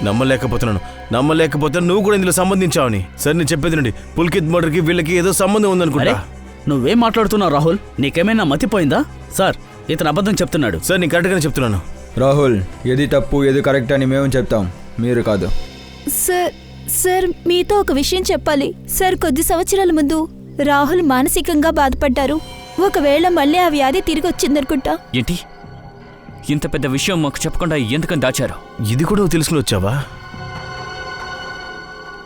నమ్మలేకపోతే నువ్వు కూడా ఇందులో సంబంధించావని. సరే నేను చెప్పేది నుండి, పుల్కిత్ మర్డర్కి వీళ్ళకి ఏదో సంబంధం అరే ఉందనుకుంటా. నువ్వేం మాట్లాడుతున్నావు రాహుల్? నీకేమైనా మతిపోయిందా? సార్, ఇతను అబద్ధం చెప్తున్నాడు. సార్ నేను కరెక్ట్గానే చెప్తున్నాను. రాహుల్, ఏది తప్పు ఏది కరెక్ట్ అని మేము చెప్తాం, మీరు కాదు. సార్ మీతో ఒక విషయం చెప్పాలి. సార్, కొద్ది సంవత్సరాల ముందు రాహుల్ మానసికంగా బాధపడ్డారు. ఒకవేళ మళ్ళీ ఆ వ్యాధి తిరిగి వచ్చిందనుకుంటా. ఏంటి ఇంత పెద్ద విషయం మాకు చెప్పకుండా ఎందుకని దాచారు? ఇది కూడా నువ్వు తెలుసుకుని వచ్చావా?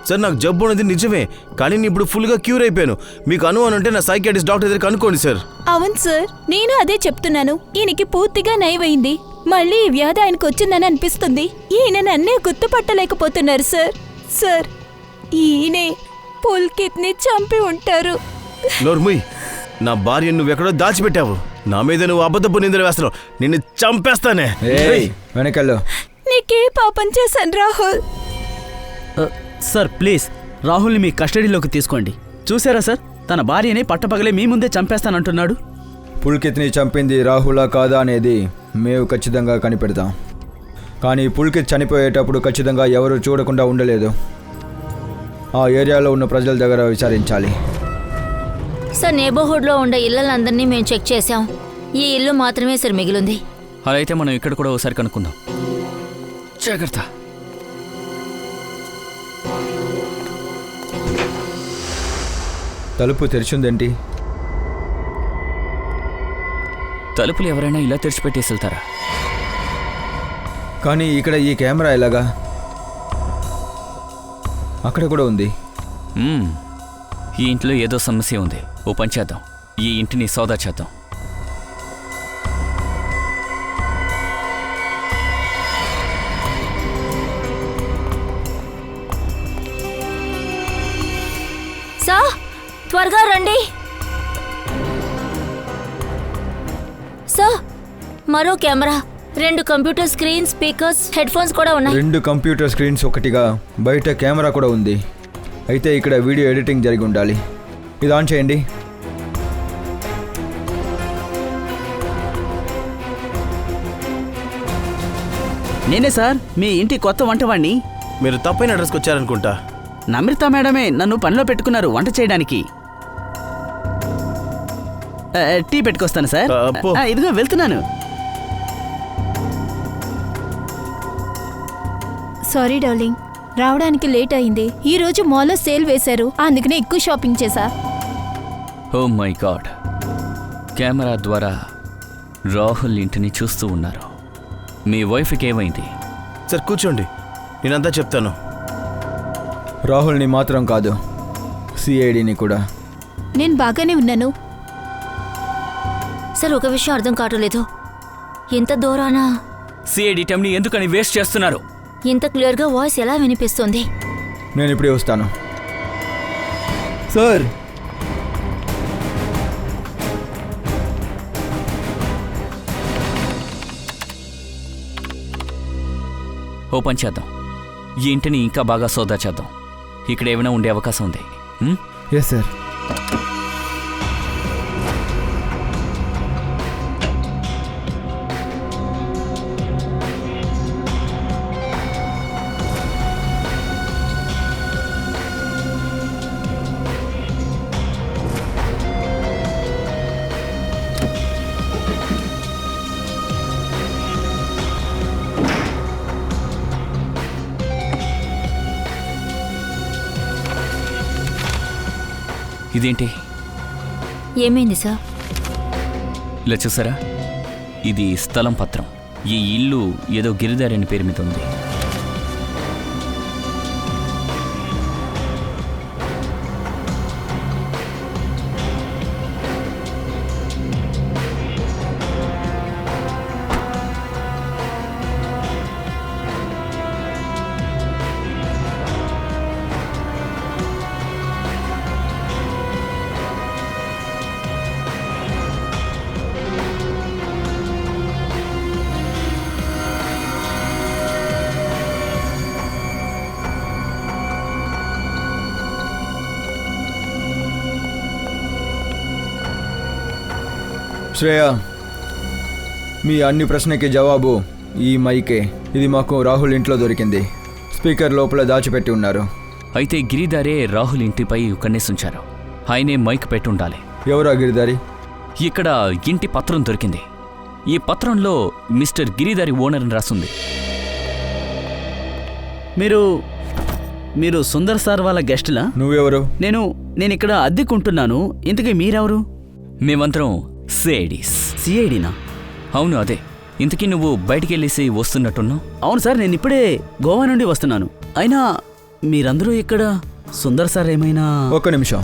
సార్ నాకు జబ్బు అనేది నిజమే, కానీ నేను ఇప్పుడు ఫుల్గా క్యూర్ అయిపోయాను. మీకు అనుమానంటే నా సైకియాట్రిస్ట్ డాక్టర్ దగ్గర కనుక్కోండి సార్. అవును సార్, నేను అదే చెప్తున్నాను. ఈయనకి పూర్తిగా నయమైంది. మళ్ళీ ఈ వ్యాధి ఆయనకు వచ్చిందని అనిపిస్తుంది. ఈయన నన్నే గుర్తుపట్టలేకపోతున్నారు సార్. సార్, ఈయనే పుల్కిత్ని చంపి ఉంటారు. నోర్ముయ్, నా భార్య నువ్వెక్కడో దాచిపెట్టావు. నా మీద నువ్వు అబద్ధపు నిందలు వేస్తున్నావు. నిన్ను చంపేస్తానే. వెనకల్లో నీకే పాపం చేశాను రాహుల్. సార్ ప్లీజ్, రాహుల్ని మీ కస్టడీలోకి తీసుకోండి. చూసారా సార్, తన భార్యని పట్టపగలే మీ ముందే చంపేస్తానంటున్నాడు. పుల్కిత్ని చంపింది రాహులా కాదా అనేది మేము ఖచ్చితంగా కనిపెడతాం. కానీ పుల్కిత్ చనిపోయేటప్పుడు ఖచ్చితంగా ఎవరు చూడకుండా ఉండలేదు. ఆ ఏరియాలో ఉన్న ప్రజల దగ్గర విచారించాలి. సార్, నేబర్హుడ్లో ఉండే ఇళ్లందరినీ మేము చెక్ చేశాం. ఈ ఇల్లు మాత్రమే సార్ మిగిలింది. అలా అయితే మనం ఇక్కడ కూడా ఒకసారి కనుక్కుందాం. జాగ్రత్త. తలుపు తెరిచిందేంటి? తలుపులు ఎవరైనా ఇలా తెరిచిపెట్టేసి వెళ్తారా? కానీ ఇక్కడ ఈ కెమెరా ఎలాగా? అక్కడ కూడా ఉంది. ఈ ఇంట్లో ఏదో సమస్య ఉంది. ఓ పని చేద్దాం, ఈ ఇంటిని సౌదా చేద్దాం. సార్, త్వరగా రండి. సార్, మరో camera, 2 computer screen, speakers, head phones కూడా ఉన్నాయి. 2 కంప్యూటర్ స్క్రీన్స్, ఒకటిగా బయట కెమెరా కూడా ఉంది. అయితే ఇక్కడ వీడియో ఎడిటింగ్ జరిగి ఉండాలి. ఇది ఆన్ చేయండి. నేనే సార్, మీ ఇంటి కొత్త వంటవాణ్ణి. మీరు తప్పైన అడ్రస్కి వచ్చారనుకుంటా. నమ్రిత మేడమే నన్ను పనిలో పెట్టుకున్నారు వంట చేయడానికి. టీ పెట్టుకొస్తాను సార్. పో. ఇదిగో వెళ్తున్నాను. సారీ డార్లింగ్, రావడానికి లేట్ అయింది. ఈ రోజు మాల్లో సేల్ వేశారు, అందుకనే ఎక్కువ షాపింగ్ చేశా. ఓ మై గాడ్, కెమెరా ద్వారా రాహుల్ ఇంటిని చూస్తూ ఉన్నారు. మీ వైఫ్కి ఏమైంది? సార్ కూర్చోండి, నేనంతా చెప్తాను. రాహుల్ని మాత్రం కాదు, సిఐడిని కూడా. నేను బాగానే ఉన్నాను. సార్, ఒక విషయం అర్థం కావట్లేదు. ఇంత దూరాన సిఐడి టైంని ఎందుకని వేస్ట్ చేస్తున్నారు? ఇంత క్లియర్గా వాయిస్ ఎలా వినిపిస్తుంది? నేను ఇప్పుడే వస్తాను. సార్, ఓ పని చేద్దాం, ఈ ఇంటిని ఇంకా బాగా సోదా చేద్దాం. ఇక్కడ ఏమైనా ఉండే అవకాశం ఉంది. Yes sir. ఇదేంటి? ఏమైంది సార్? ఇలా చూసారా, ఇది స్థలం పత్రం. ఈ ఇల్లు ఏదో గిరిధారి అని పేరు మీద ఉంది. శ్రేయ, మీ అన్ని ప్రశ్నకి జవాబు ఈ మైకే. ఇది మాకు రాహుల్ ఇంట్లో దొరికింది. స్పీకర్ లోపల దాచిపెట్టి ఉన్నారు. అయితే గిరిదారే రాహుల్ ఇంటిపై కన్నేసుంచారు. ఆయనే మైక్ పెట్టుండాలి. ఎవరా గిరిదారి? ఇక్కడ ఇంటి పత్రం దొరికింది. ఈ పత్రంలో మిస్టర్ గిరిదారి ఓనర్ అని రాసుంది. మీరు సుందర్ సార్ వాళ్ళ గెస్టులా? నువ్వెవరు? నేను ఇక్కడ అద్దెకుంటున్నాను. ఇంతకీ మీరెవరు? మేమందరం సిఐడీస్. సిఐడినా? అవును, అదే. ఇంతకీ నువ్వు బయటికెళ్ళేసి వస్తున్నట్టున్నావు. అవును సార్, నేను ఇప్పుడే గోవా నుండి వస్తున్నాను. అయినా మీరందరూ ఇక్కడ సుందర్ సార్ ఏమైనా? ఒక్క నిమిషం.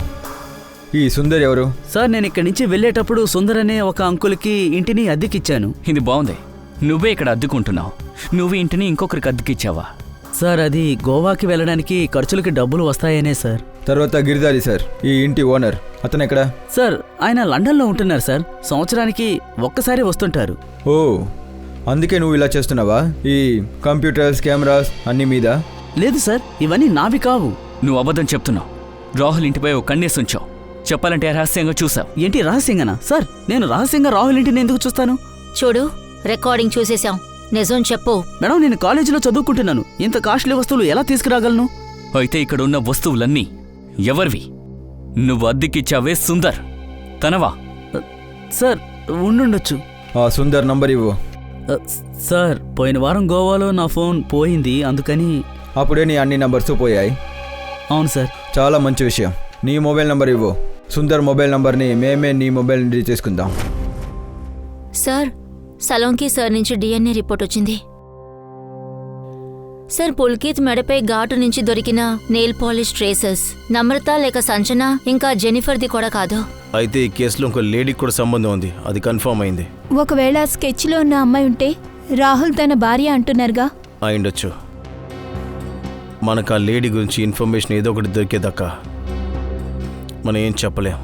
ఈ సుందర్ ఎవరు? సార్, నేను ఇక్కడి నుంచి వెళ్ళేటప్పుడు సుందర్ అనే ఒక అంకుల్కి ఇంటిని అద్దెకిచ్చాను. ఇది బాగుంది. నువ్వే ఇక్కడ అద్దెకుంటున్నావు. నువ్వు ఇంటిని ఇంకొకరికి అద్దెకిచ్చావా? సార్, అది గోవాకి వెళ్ళడానికి ఖర్చులకి డబ్బులు వస్తాయనే సార్. తర్వాత గిరిదారి సార్, ఈ ఇంటి ఓనర్. అతను ఎక్కడ? సార్, ఆయన లండన్లో ఉంటున్నారు సార్. సంవత్సరానికి ఒక్కసారి వస్తుంటారు. ఓ, అందుకే నువ్వు ఇలా చేస్తున్నావా? ఈ కంప్యూటర్స్, కెమెరాస్ అన్ని మీద? లేదు సార్, ఇవన్నీ నావి కావు. నువ్వు అబద్ధం చెప్తున్నావు. రాహుల్ ఇంటిపై ఓ కన్నేసుంచావు. చెప్పాలంటే రహస్యంగా చూసావు. ఏంటి రహస్యంగానా? సార్, నేను రహస్యంగా రాహుల్ ఇంటిని ఎందుకు చూస్తాను? చూడు, రికార్డింగ్ చూసేశాం. నిజం చెప్పు. మేడం, నేను కాలేజీలో చదువుకుంటున్నాను. ఇంత కాస్ట్లీ వస్తువులు ఎలా తీసుకురాగలను? అయితే ఇక్కడ ఉన్న వస్తువులన్నీ ఎవరివి? నువ్వు అద్దెకిచ్చావే సుందర్, తనవా? సార్, ఉండుండొచ్చు. ఆ సుందర్ నంబర్ ఇవ్వు. సార్, పోయిన వారం గోవాలో నా ఫోన్ పోయింది, అందుకని. అప్పుడే నీ అన్ని నంబర్స్ పోయాయి? అవును సార్. చాలా మంచి విషయం. నీ మొబైల్ నంబర్ ఇవ్వు. సుందర్ మొబైల్ నంబర్ని మేమే నీ మొబైల్ నుండి తీసుకుందాం. సార్, సలోంకి సార్ నుంచి డిఎన్ఏ రిపోర్ట్ వచ్చింది. సార్, పుల్కిత్ మెడపై ఘాటు నుంచి దొరికిన నెయిల్ పాలిష్ ట్రేసెస్ నమ్రత లేక సంచన ఇంకా జెనిఫర్ది కూడా కాదు. అయితే ఈ కేసులో ఇంకో లేడీకి కూడా సంబంధం ఉంది. అది కన్ఫర్మ్ అయింది. ఒకవేళ స్కెచ్లో ఉన్న అమ్మాయి ఉంటే రాహుల్ తన భార్య అంటున్నారుగా. అయిండొచ్చు. మనకు ఆ లేడీ గురించి ఇన్ఫర్మేషన్ ఏదో ఒకటి దొరికేదాకా మనం ఏం చెప్పలేం.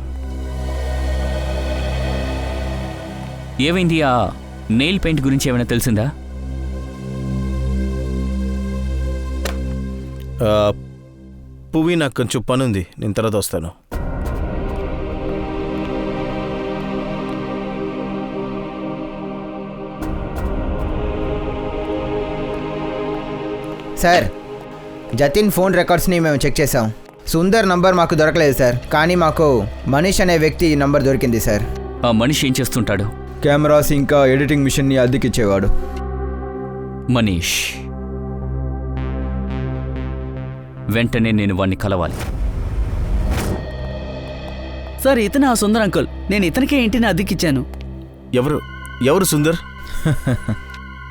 ఏమైంది? ఆ నెయిల్ పెయింట్ గురించి ఏమైనా తెలిసిందా? పువ్వి, నాకు కొంచెం పని ఉంది. నేను తర్వాత వస్తాను. సార్, జతిన్ ఫోన్ రికార్డ్స్ని మేము చెక్ చేసాం. సుందర్ నంబర్ మాకు దొరకలేదు సార్, కానీ మాకు మనీష్ అనే వ్యక్తి నంబర్ దొరికింది సార్. ఆ మనిషి ఏం చేస్తుంటాడు? కెమెరాస్ ఇంకా ఎడిటింగ్ మిషన్ని అద్దెకిచ్చేవాడు. మనీష్. వెంటనే నేను వాణ్ణి కలవాలి. సార్, ఇతను ఆ సుందర్ అంకుల్. నేను ఇతనికే ఇంటిని అద్దెకిచ్చాను. ఎవరు సుందర్?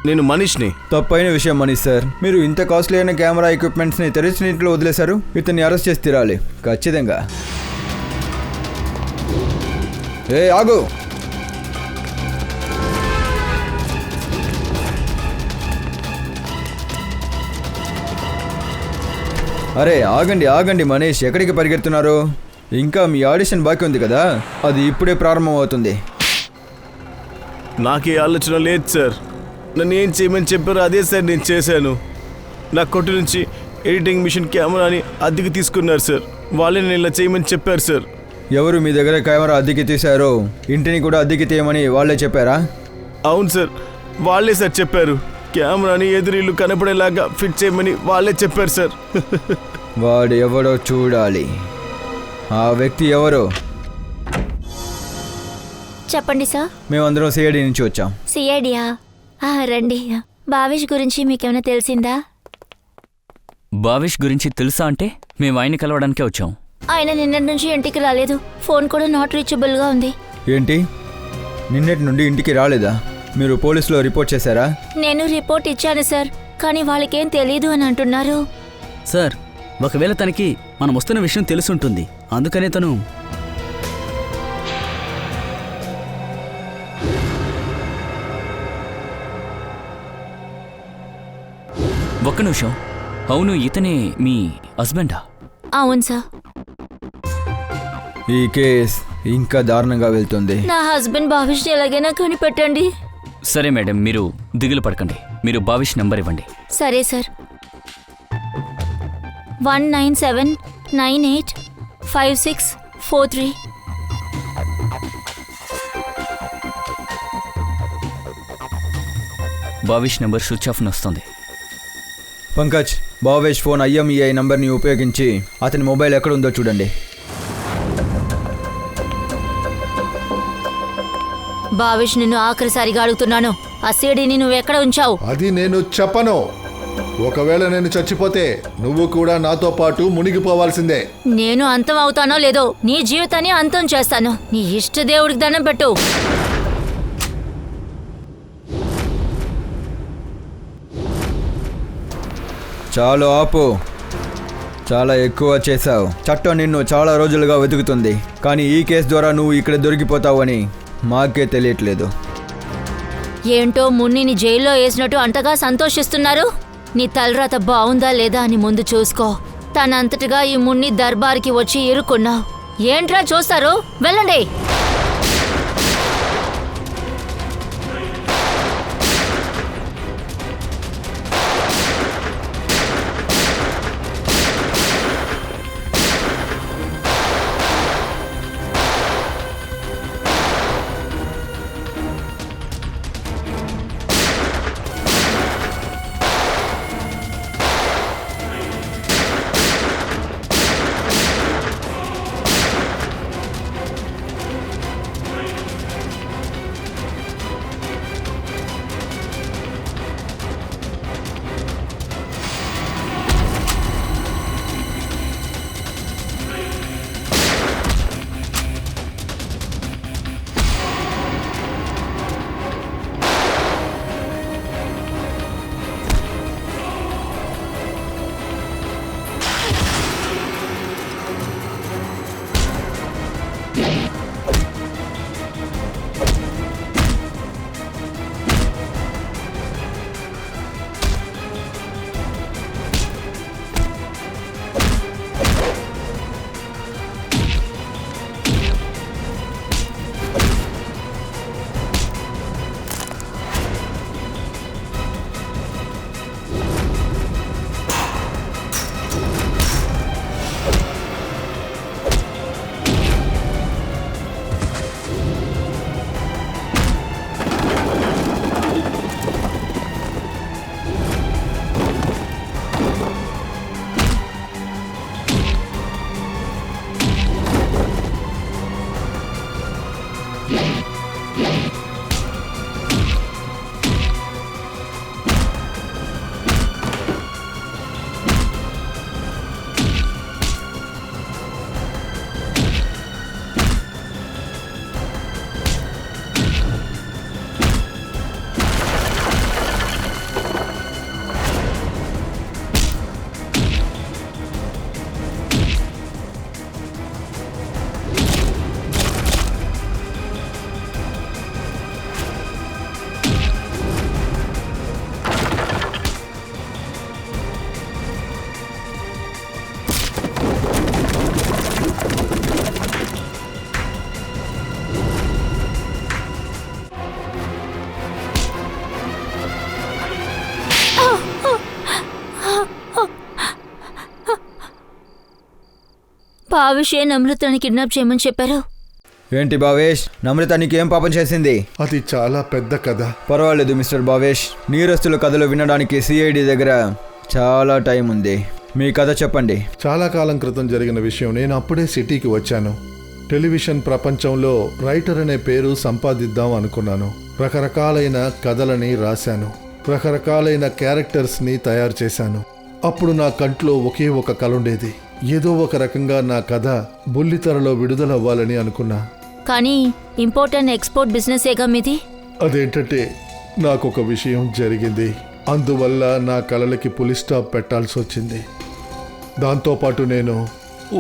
నేను మనీష్ని. తప్పైన విషయం మనీష్ సార్. మీరు ఇంత కాస్ట్లీ అయిన కెమెరా ఎక్విప్మెంట్స్ని తెరిచిన ఇంట్లో వదిలేశారు. ఇతన్ని అరెస్ట్ చేసి తీరాలి ఖచ్చితంగా. ఏ ఆగు! అరే ఆగండి మనీష్, ఎక్కడికి పరిగెడుతున్నారు? ఇంకా మీ ఆడిషన్ బాకీ ఉంది కదా, అది ఇప్పుడే ప్రారంభం అవుతుంది. నాకే ఆలోచన లేదు సార్. నన్ను ఏం చేయమని చెప్పారో అదే సార్ నేను చేశాను. నా కొట్టు నుంచి ఎడిటింగ్ మిషన్ కెమెరాని అద్దెకి తీసుకున్నారు సార్. వాళ్ళే నేను ఇలా చేయమని చెప్పారు సార్. ఎవరు మీ దగ్గర కెమెరా అద్దెకి తీశారో ఇంటిని కూడా అద్దెకి తీయమని వాళ్ళే చెప్పారా? అవును సార్, వాళ్ళే సార్ చెప్పారు. కెమెరాని ఎదురీళ్ళు కనపడేలాగా ఫిట్ చేయమని వాళ్ళే చెప్పారు సార్. వాడు ఎవడో చూడాలి. ఆ వ్యక్తి ఎవరో? చెప్పండి సార్. మేమందరం సిఐడి నుంచి వచ్చాం. సిఐడియా? రండి. భావేష్ గురించి మీకేమైనా తెలిసిందా? భావేష్ గురించి తెలుసా అంటే మేము ఆయన కలవడానికే వచ్చాం. ఆయన నిన్నటి నుంచి ఇంటికి రాలేదు. ఫోన్ కూడా నాట్ రీచబుల్గా ఉంది. ఏంటి, నిన్నటి నుండి ఇంటికి రాలేదా? మీరు పోలీసులో రిపోర్ట్ చేశారా? నేను రిపోర్ట్ ఇచ్చాను సార్, కానీ వాళ్ళకేం తెలీదు అని అంటున్నారు. సార్, ఒకవేళ తనకి మనం వస్తున్న విషయం తెలుసుంటుంది, అందుకనే తను. ఒక్క నిమిషం. అవును, ఇతనే మీ హస్బెండా? అవును సార్. ఈ కేస్ ఇంకా దారుణంగా వెళ్తుంది. నా హస్బెండ్ భావేష్ ఎలాగైనా కనిపెట్టండి. సరే మేడం, మీరు దిగులు పడకండి. మీరు భావేష్ నంబర్ ఇవ్వండి. సరే sir. 197985643. Bhavish number switch off వస్తుంది. పంకజ్, భావేష్ ఫోన్ IMEI నంబర్ని ఉపయోగించి అతని మొబైల్ ఎక్కడ ఉందో చూడండి. భావిష్, నిన్ను ఆఖరిసారిగా అడుగుతున్నాను, ఆ సీడీని నువ్వెక్కడ ఉంచావు? అది నేను చెప్పను. ఒకవేళ నేను చచ్చిపోతే నువ్వు కూడా నాతో పాటు మునిగిపోవాల్సిందే. నేను అంతం అవుతానో లేదో నీ జీవితాన్ని అంతం చేస్తాను. నీ ఇష్ట దేవుడికి దండం పెట్టు. చాలు ఆపు, చాలా ఎక్కువ చేశావు. చట్టం నిన్ను చాలా రోజులుగా వెతుకుతుంది, కానీ ఈ కేసు ద్వారా నువ్వు ఇక్కడ దొరికిపోతావని మాకే తెలియట్లేదు. ఏంటో మున్నిని జైల్లో వేసినట్టు అంతగా సంతోషిస్తున్నారు. నీ తలరాత బావుందా లేదా అని ముందు చూసుకో. తనంతటిగా ఈ మున్ని దర్బార్కి వచ్చి ఇరుక్కున్నావు. ఏంట్రా చూస్తారు, వెళ్ళండి. భావేష్ నమ్రతని కిడ్నాప్ చేయమని చెప్పారు. ఏంటి భావేష్, నమ్రత నీకేం పాపం చేసింది? అది చాలా పెద్ద కథ. పర్వాలేదు మిస్టర్ భావేష్, నేరస్తుల కథలు వినడానికి CID దగ్గర చాలా టైం ఉంది. మీ కథ చెప్పండి. చాలా కాలం క్రితం జరిగిన విషయం. నేను అప్పుడే సిటీకి వచ్చాను. టెలివిజన్ ప్రపంచంలో రైటర్ అనే పేరు సంపాదిద్దాం అనుకున్నాను. రకరకాలైన కథలని రాశాను, రకరకాలైన క్యారెక్టర్స్ని తయారు చేశాను. అప్పుడు నా కంట్లో ఒకే ఒక కల ఉండేది. ఏదో ఒక రకంగా నా కథ బుల్లితెరలో విడుదలవ్వాలని అనుకున్నా. కానీ ఇంపోర్ట్ అండ్ ఎక్స్పోర్ట్ బిజినెసేగా మీది. అదేంటంటే నాకొక విషయం జరిగింది. అందువల్ల నా కలలకి పులి స్టాప్ పెట్టాల్సి వచ్చింది. దాంతోపాటు నేను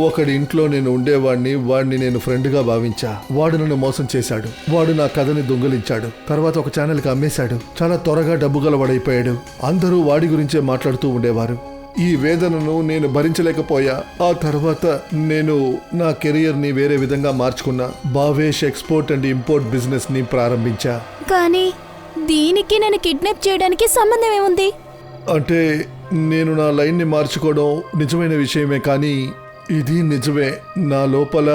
ఒకడి ఇంట్లో నేను ఉండేవాడిని. వాడిని నేను ఫ్రెండ్గా భావించా. వాడు నన్ను మోసం చేశాడు. వాడు నా కథని దొంగిలించాడు. తర్వాత ఒక ఛానల్కి అమ్మేశాడు. చాలా త్వరగా డబ్బు గలవాడైపోయాడు. అందరూ వాడి గురించే మాట్లాడుతూ ఉండేవారు. ఈ వేదనను నేను భరించలేకపోయా. ఆ తర్వాత నేను నా కెరియర్ని వేరే విధంగా మార్చుకున్నా. భావేష్ ఎక్స్పోర్ట్ అండ్ ఇంపోర్ట్ బిజినెస్ని ప్రారంభించా. కానీ దీనికి నన్ను కిడ్నాప్ చేయడానికి సంబంధం ఏముంది? అంటే నేను నా లైన్ని మార్చుకోవడం నిజమైన విషయమే, కానీ ఇది నిజమే. నా లోపల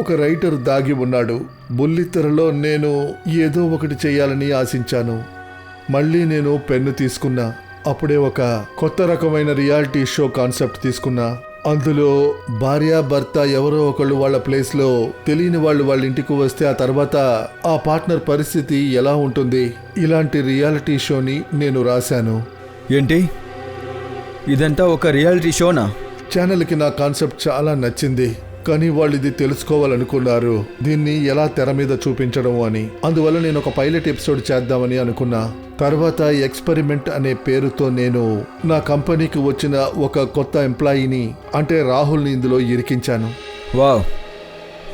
ఒక రైటర్ దాగి ఉన్నాడు. బుల్లితెరలో నేను ఏదో ఒకటి చేయాలని ఆశించాను. మళ్ళీ నేను పెన్ను తీసుకున్నా. అప్పుడే ఒక కొత్త రకమైన రియాలిటీ షో కాన్సెప్ట్ తీసుకున్నా. అందులో భార్యాభర్త ఎవరో ఒకళ్ళు వాళ్ళ ప్లేస్లో తెలియని వాళ్ళు వాళ్ళ ఇంటికి వస్తే ఆ తర్వాత ఆ పార్ట్నర్ పరిస్థితి ఎలా ఉంటుంది, ఇలాంటి రియాలిటీ షోని నేను రాశాను. ఏంటి ఇదంతా ఒక రియాలిటీ షోనా? ఛానల్కి నా కాన్సెప్ట్ చాలా నచ్చింది, కానీ వాళ్ళు ఇది తెలుసుకోవాలనుకున్నారు దీన్ని ఎలా తెర మీద చూపించడం అని. అందువల్ల నేను ఒక పైలట్ ఎపిసోడ్ చేద్దామని అనుకున్నా. తర్వాత ఎక్స్పెరిమెంట్ అనే పేరుతో నేను నా కంపెనీకి వచ్చిన ఒక కొత్త ఎంప్లాయీని అంటే రాహుల్ని ఇందులో ఇరికించాను. వావ్,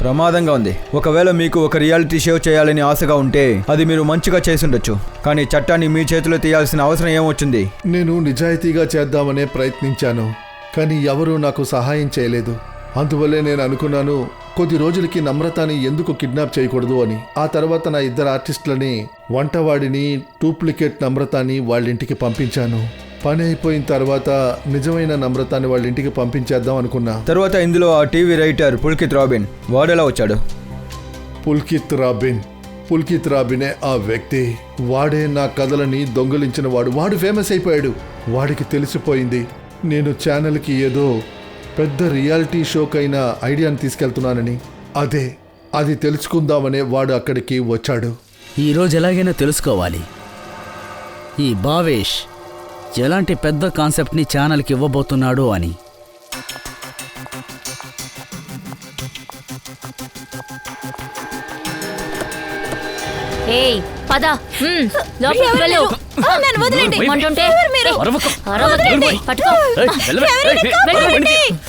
ప్రమాదంగా ఉంది. ఒకవేళ మీకు ఒక రియాలిటీ షో చేయాలని ఆశగా ఉంటే అది మీరు మంచిగా చేసుండొచ్చు, కానీ చట్టాన్ని మీ చేతిలో తీయాల్సిన అవసరం ఏమొచ్చింది? నేను నిజాయితీగా చేద్దామనే ప్రయత్నించాను, కానీ ఎవరూ నాకు సహాయం చేయలేదు. అందువల్లే నేను అనుకున్నాను కొద్ది రోజులకి నమ్రతని ఎందుకు కిడ్నాప్ చేయకూడదు అని. ఆ తర్వాత నా 2 ఆర్టిస్టులని, వంటవాడిని, డూప్లికేట్ నమ్రతని వాళ్ళ ఇంటికి పంపించాను. పని అయిపోయిన తర్వాత నిజమైన నమ్రతని వాళ్ళ ఇంటికి పంపించేద్దాం అనుకున్నా. తర్వాత ఇందులో ఆ టీవీ రైటర్ పుల్కిత్ రాబిన్ వాడెలా వచ్చాడు? పుల్కిత్ రాబినే ఆ వ్యక్తి. వాడే నా కథలని దొంగిలించిన వాడు ఫేమస్ అయిపోయాడు. వాడికి తెలిసిపోయింది నేను ఛానల్కి ఏదో పెద్ద రియాలిటీ షోకైనా ఐడియాని తీసుకెళ్తున్నానని. అది తెలుసుకుందామనే వాడు అక్కడికి వచ్చాడు. ఈరోజు ఎలాగైనా తెలుసుకోవాలి ఈ భావేష్ ఎలాంటి పెద్ద కాన్సెప్ట్ని ఛానల్కి ఇవ్వబోతున్నాడు అని. ఏయ్ పద, లోపలికి వెళ్ళు. నన్ను వదిలేండి. ఏమంటుంటే? ఎవరు మీరు? అరవకు. అరవద్దు. పట్టుకో. వెళ్ళు.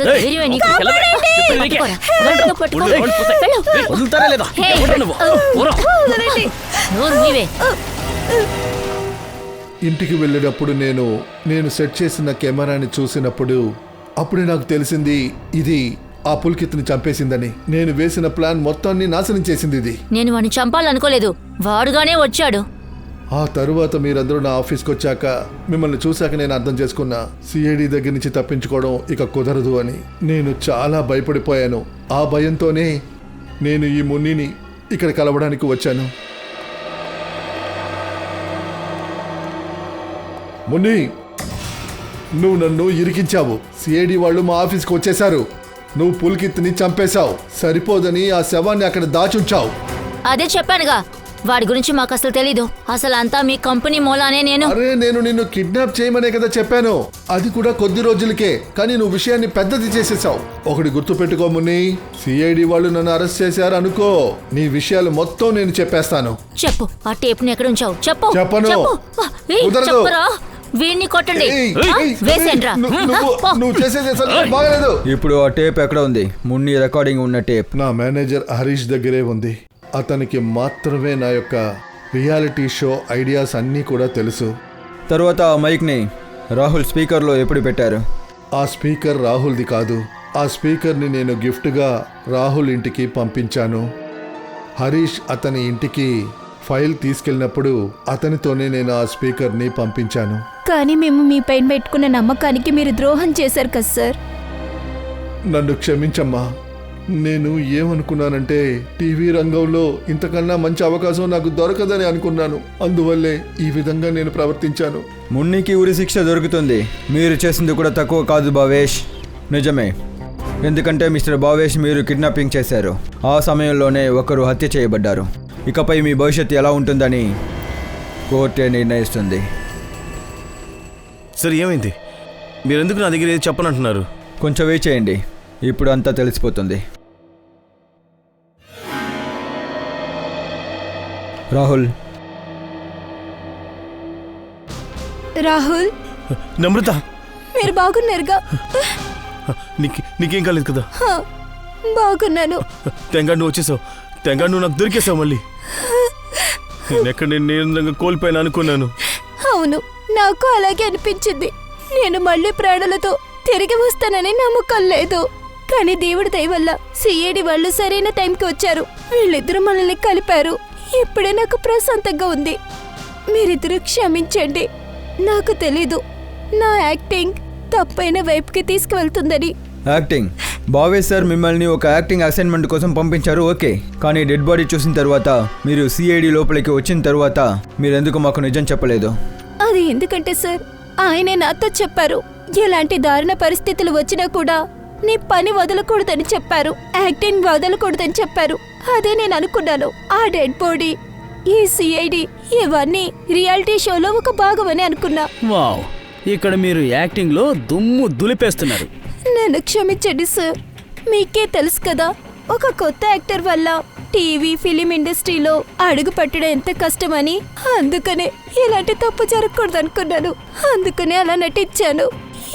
ధైర్యమే నీకు. పట్టుకోరా. పట్టుకో. వెళ్ళు. వదులుతారా లేదా? హే. ఎవరు నువ్వు? ఊరా. వదలండి. నోరు నీవే. ఇంటికి వెళ్ళేటప్పుడు నేను సెట్ చేసిన కెమెరాని చూసినప్పుడు అప్పుడే నాకు తెలిసింది ఇది ఆ పుల్కిత్ని చంపేసిందని. నేను వేసిన ప్లాన్ మొత్తాన్ని నాశనం చేసింది ఇది. నేను వాడిని చంపాలనుకోలేదు, వాడుగానే వచ్చాడు. ఆ తరువాత మీరందరూ నా ఆఫీస్కి వచ్చాక మిమ్మల్ని చూశాక నేను అర్థం చేసుకున్నా సిఐడి దగ్గర నుంచి తప్పించుకోవడం ఇక కుదరదు అని. నేను చాలా భయపడిపోయాను. ఆ భయంతోనే నేను ఈ మున్నిని ఇక్కడ కలవడానికి వచ్చాను. మున్ని, నువ్వు నన్ను ఇరికించావు. సిఐడి వాళ్ళు మా ఆఫీస్కి వచ్చేశారు. నువ్వు పుల్కిత్ని చంపేశావు. సరిపోదని ఆ శవాన్ని అక్కడ దాచుంచావు. అదే చెప్పానుగా, వాడి గురించి మాకు అసలు తెలీదు. అసలు అంతా మీ కంపెనీ మూలానే. నేను నిన్ను కిడ్నాప్ చేయమనే కదా చెప్పాను, అది కూడా కొద్ది రోజులకే. కానీ నువ్వు విషయాన్ని పెద్దది చేసేసావు. ఒకటి గుర్తుపెట్టుకో మున్ని, సిఐడి వాళ్ళు నన్ను అరెస్ట్ చేశారు అనుకో, నీ విషయాలు మొత్తం నేను చెప్పేస్తాను. చెప్పు, ఆ టేప్ ని ఎక్కడ ఉంచావు? చెప్పు. చెప్పను. ఏయ్, కుదరదు. చెప్పురా. వీడిని కొట్టండి. వేసేండ్రా. నువ్వు చేసేది బాగలేదు. ఇప్పుడు ఆ టేప్ ఎక్కడ ఉంది? మున్ని రికార్డింగ్ ఉన్న టేప్ నా మేనేజర్ హరీష్ దగ్గరే ఉంది. అతనికి మాత్రమే నా యొక్క రియాలిటీ షో ఐడియాస్ అన్నీ కూడా తెలుసు. తర్వాత ఆ మైక్ని రాహుల్ స్పీకర్లో ఎప్పుడు పెట్టారు? ఆ స్పీకర్ రాహుల్ది కాదు. ఆ స్పీకర్ని నేను గిఫ్ట్గా రాహుల్ ఇంటికి పంపించాను. హరీష్ అతని ఇంటికి ఫైల్ తీసుకెళ్ళినప్పుడు అతనితోనే నేను ఆ స్పీకర్ని పంపించాను. కానీ మేము మీ పైన పెట్టుకున్న నమ్మకానికి మీరు ద్రోహం చేశారు కదా సార్. నన్ను క్షమించమ్మా. నేను ఏమనుకున్నానంటే టీవీ రంగంలో ఇంతకన్నా మంచి అవకాశం నాకు దొరకదని అనుకున్నాను. అందువల్లే ఈ విధంగా నేను ప్రవర్తించాను. మున్నికి ఉరి శిక్ష దొరుకుతుంది. మీరు చేసింది కూడా తక్కువ కాదు భావేష్. నిజమే, ఎందుకంటే మిస్టర్ భావేష్ మీరు కిడ్నాపింగ్ చేశారు. ఆ సమయంలోనే ఒకరు హత్య చేయబడ్డారు. ఇకపై మీ భవిష్యత్తు ఎలా ఉంటుందని కోర్టే నిర్ణయిస్తుంది. సరే, ఏమైంది? మీరెందుకు నా దగ్గర ఏది చెప్పనంటున్నారు? కొంచెం వెయిట్ చేయండి, ఇప్పుడు అంతా తెలిసిపోతుంది. రాహుల్ నమ్రత, మీరు బాగున్నారుగా? నీకేం కాలేదు కదా? బాగున్నాను. తెంగా నువ్వు వచ్చేసావు. తెంగా నువ్వు నాకు దొరికేసావు. మళ్ళీ నేనెక్కడ నేను కోల్పోయాను అనుకున్నాను. అవును, నాకు అలాగే అనిపించింది. నేను మళ్ళీ ప్రాణాలతో తిరిగి వస్తానని నమ్మకం లేదు. కానీ దేవుడి దయ వల్ల సిఐడి వాళ్ళు సరైన టైంకి వచ్చారు. వీళ్ళిద్దరూ మనల్ని కలిపారు. ఇప్పుడే నాకు ప్రశాంతంగా ఉంది. మీరిద్దరూ క్షమించండి. నాకు తెలీదు నా యాక్టింగ్ తప్పైన వైపుకి తీసుకువెళ్తుందని. యాక్టింగ్ భావేష్ సార్ మిమ్మల్ని ఒక యాక్టింగ్ అసైన్మెంట్ కోసం పంపించారు, ఓకే. కానీ డెడ్ బాడీ చూసిన తర్వాత, మీరు సిఐడి లోపలికి వచ్చిన తర్వాత మీరెందుకు మాకు నిజం చెప్పలేదు? అది ఎందుకంటే సార్ ఆయనే నాతో చెప్పారు, ఎలాంటి దారుణ పరిస్థితులు వచ్చినా కూడా నీ పని వదలకూడదని చెప్పారు, యాక్టింగ్ వదలకూడదని చెప్పారు. అదే నేను అనుకున్నాను. ఆ డెడ్ బాడీ, ఈ సిఐడి ఇవన్నీ రియాలిటీ షోలో ఒక భాగమని అనుకున్నా. వావ్, ఇక్కడ మీరు యాక్టింగ్లో దుమ్ము దులిపేస్తున్నారు. నన్ను క్షమించండి సార్. మీకే తెలుసు కదా, ఒక కొత్త యాక్టర్ వల్ల టీవీ ఫిలిం ఇండస్ట్రీలో అడుగు పెట్టడం ఎంత కష్టమని. అందుకనే ఇలాంటి తప్పు జరగకూడదు అనుకున్నాను. అందుకనే అలా నటించాను.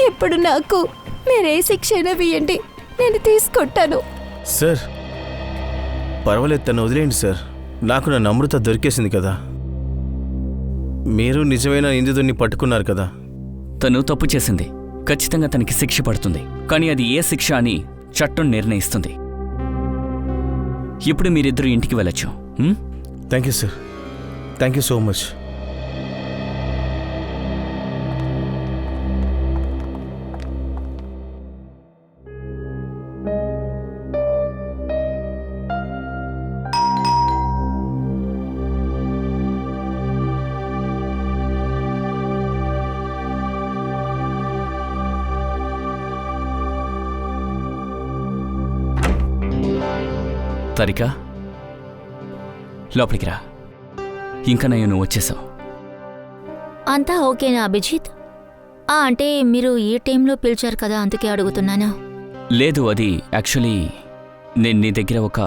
ఇప్పుడు నాకు మీరే శిక్ష అయినా వేయండి, నేను తీసుకుంటాను. సార్ పర్వాలేదు, తను వదిలేయండి సార్. నాకు నా అమృత దొరికేసింది కదా. మీరు నిజమైన నిందితుడిని పట్టుకున్నారు కదా. తను తప్పు చేసింది, ఖచ్చితంగా తనకి శిక్ష పడుతుంది. కానీ అది ఏ శిక్ష అని చట్టం నిర్ణయిస్తుంది. ఇప్పుడు మీరిద్దరూ ఇంటికి వెళ్ళొచ్చు. Thank you sir, thank you so much. Tarika, లోపలికి రా. ఇంకా నువ్వు వచ్చేసావు. అంతా ఓకేనా అభిజిత్? అంటే మీరు ఈ టైంలో పిలిచారు కదా, అందుకే అడుగుతున్నాను. లేదు, అది యాక్చువల్లీ నేను నీ దగ్గర ఒక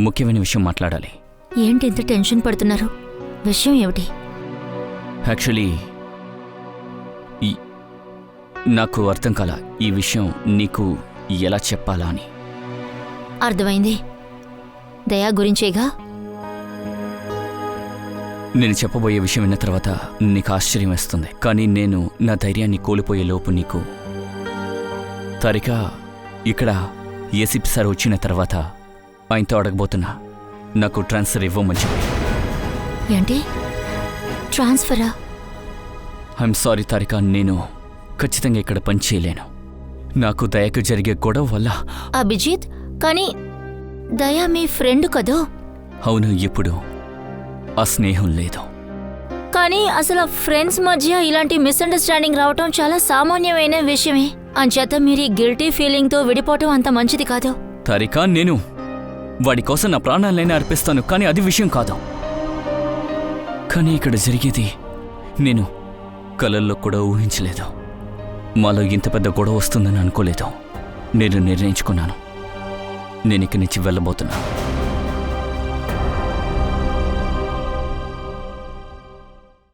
ముఖ్యమైన విషయం మాట్లాడాలి. ఏంటి ఇంత టెన్షన్ పడుతున్నారు? విషయం ఏమిటి? యాక్చువల్లీ నాకు అర్థం కాల ఈ విషయం నీకు ఎలా చెప్పాలా అని. అర్థమైంది. దయా గురించేగా? నేను చెప్పబోయే విషయం విన్న తర్వాత నీకు ఆశ్చర్యం వేస్తుంది, కానీ నేను నా ధైర్యాన్ని కోల్పోయే లోపు నీకు తరిక ఇక్కడ ఏసీపీ సార్ వచ్చిన తర్వాత ఆయనతో అడగబోతున్నా, నాకు ట్రాన్స్ఫర్ ఇవ్వమని చెప్పి. ఏంటి ట్రాన్స్ఫరా? ఐఎమ్ సారీ తారిక, నేను ఖచ్చితంగా ఇక్కడ పని చేయలేను. నాకు దయకు జరిగే గొడవ వల్ల. అభిజిత్, కానీ దయా మీ ఫ్రెండ్ కదూ? అవును, ఇప్పుడు ఆ స్నేహం లేదు. కానీ అసలు ఫ్రెండ్స్ మధ్య ఇలాంటి మిస్అండర్స్టాండింగ్ రావటం చాలా సామాన్యమైన విషయమే. అంచేత మీరు ఈ గిల్టీ ఫీలింగ్తో విడిపోవటం అంత మంచిది కాదు. తారిక, నేను వాడి కోసం నా ప్రాణాలైనా అర్పిస్తాను, కానీ అది విషయం కాదు. కానీ ఇక్కడ జరిగేది నేను కలల్లో కూడా ఊహించలేదు. మాలో ఇంత పెద్ద గొడవ వస్తుందని అనుకోలేదు. నేను నిర్ణయించుకున్నాను, నేను ఇక్కడి నుంచి వెళ్ళబోతున్నా.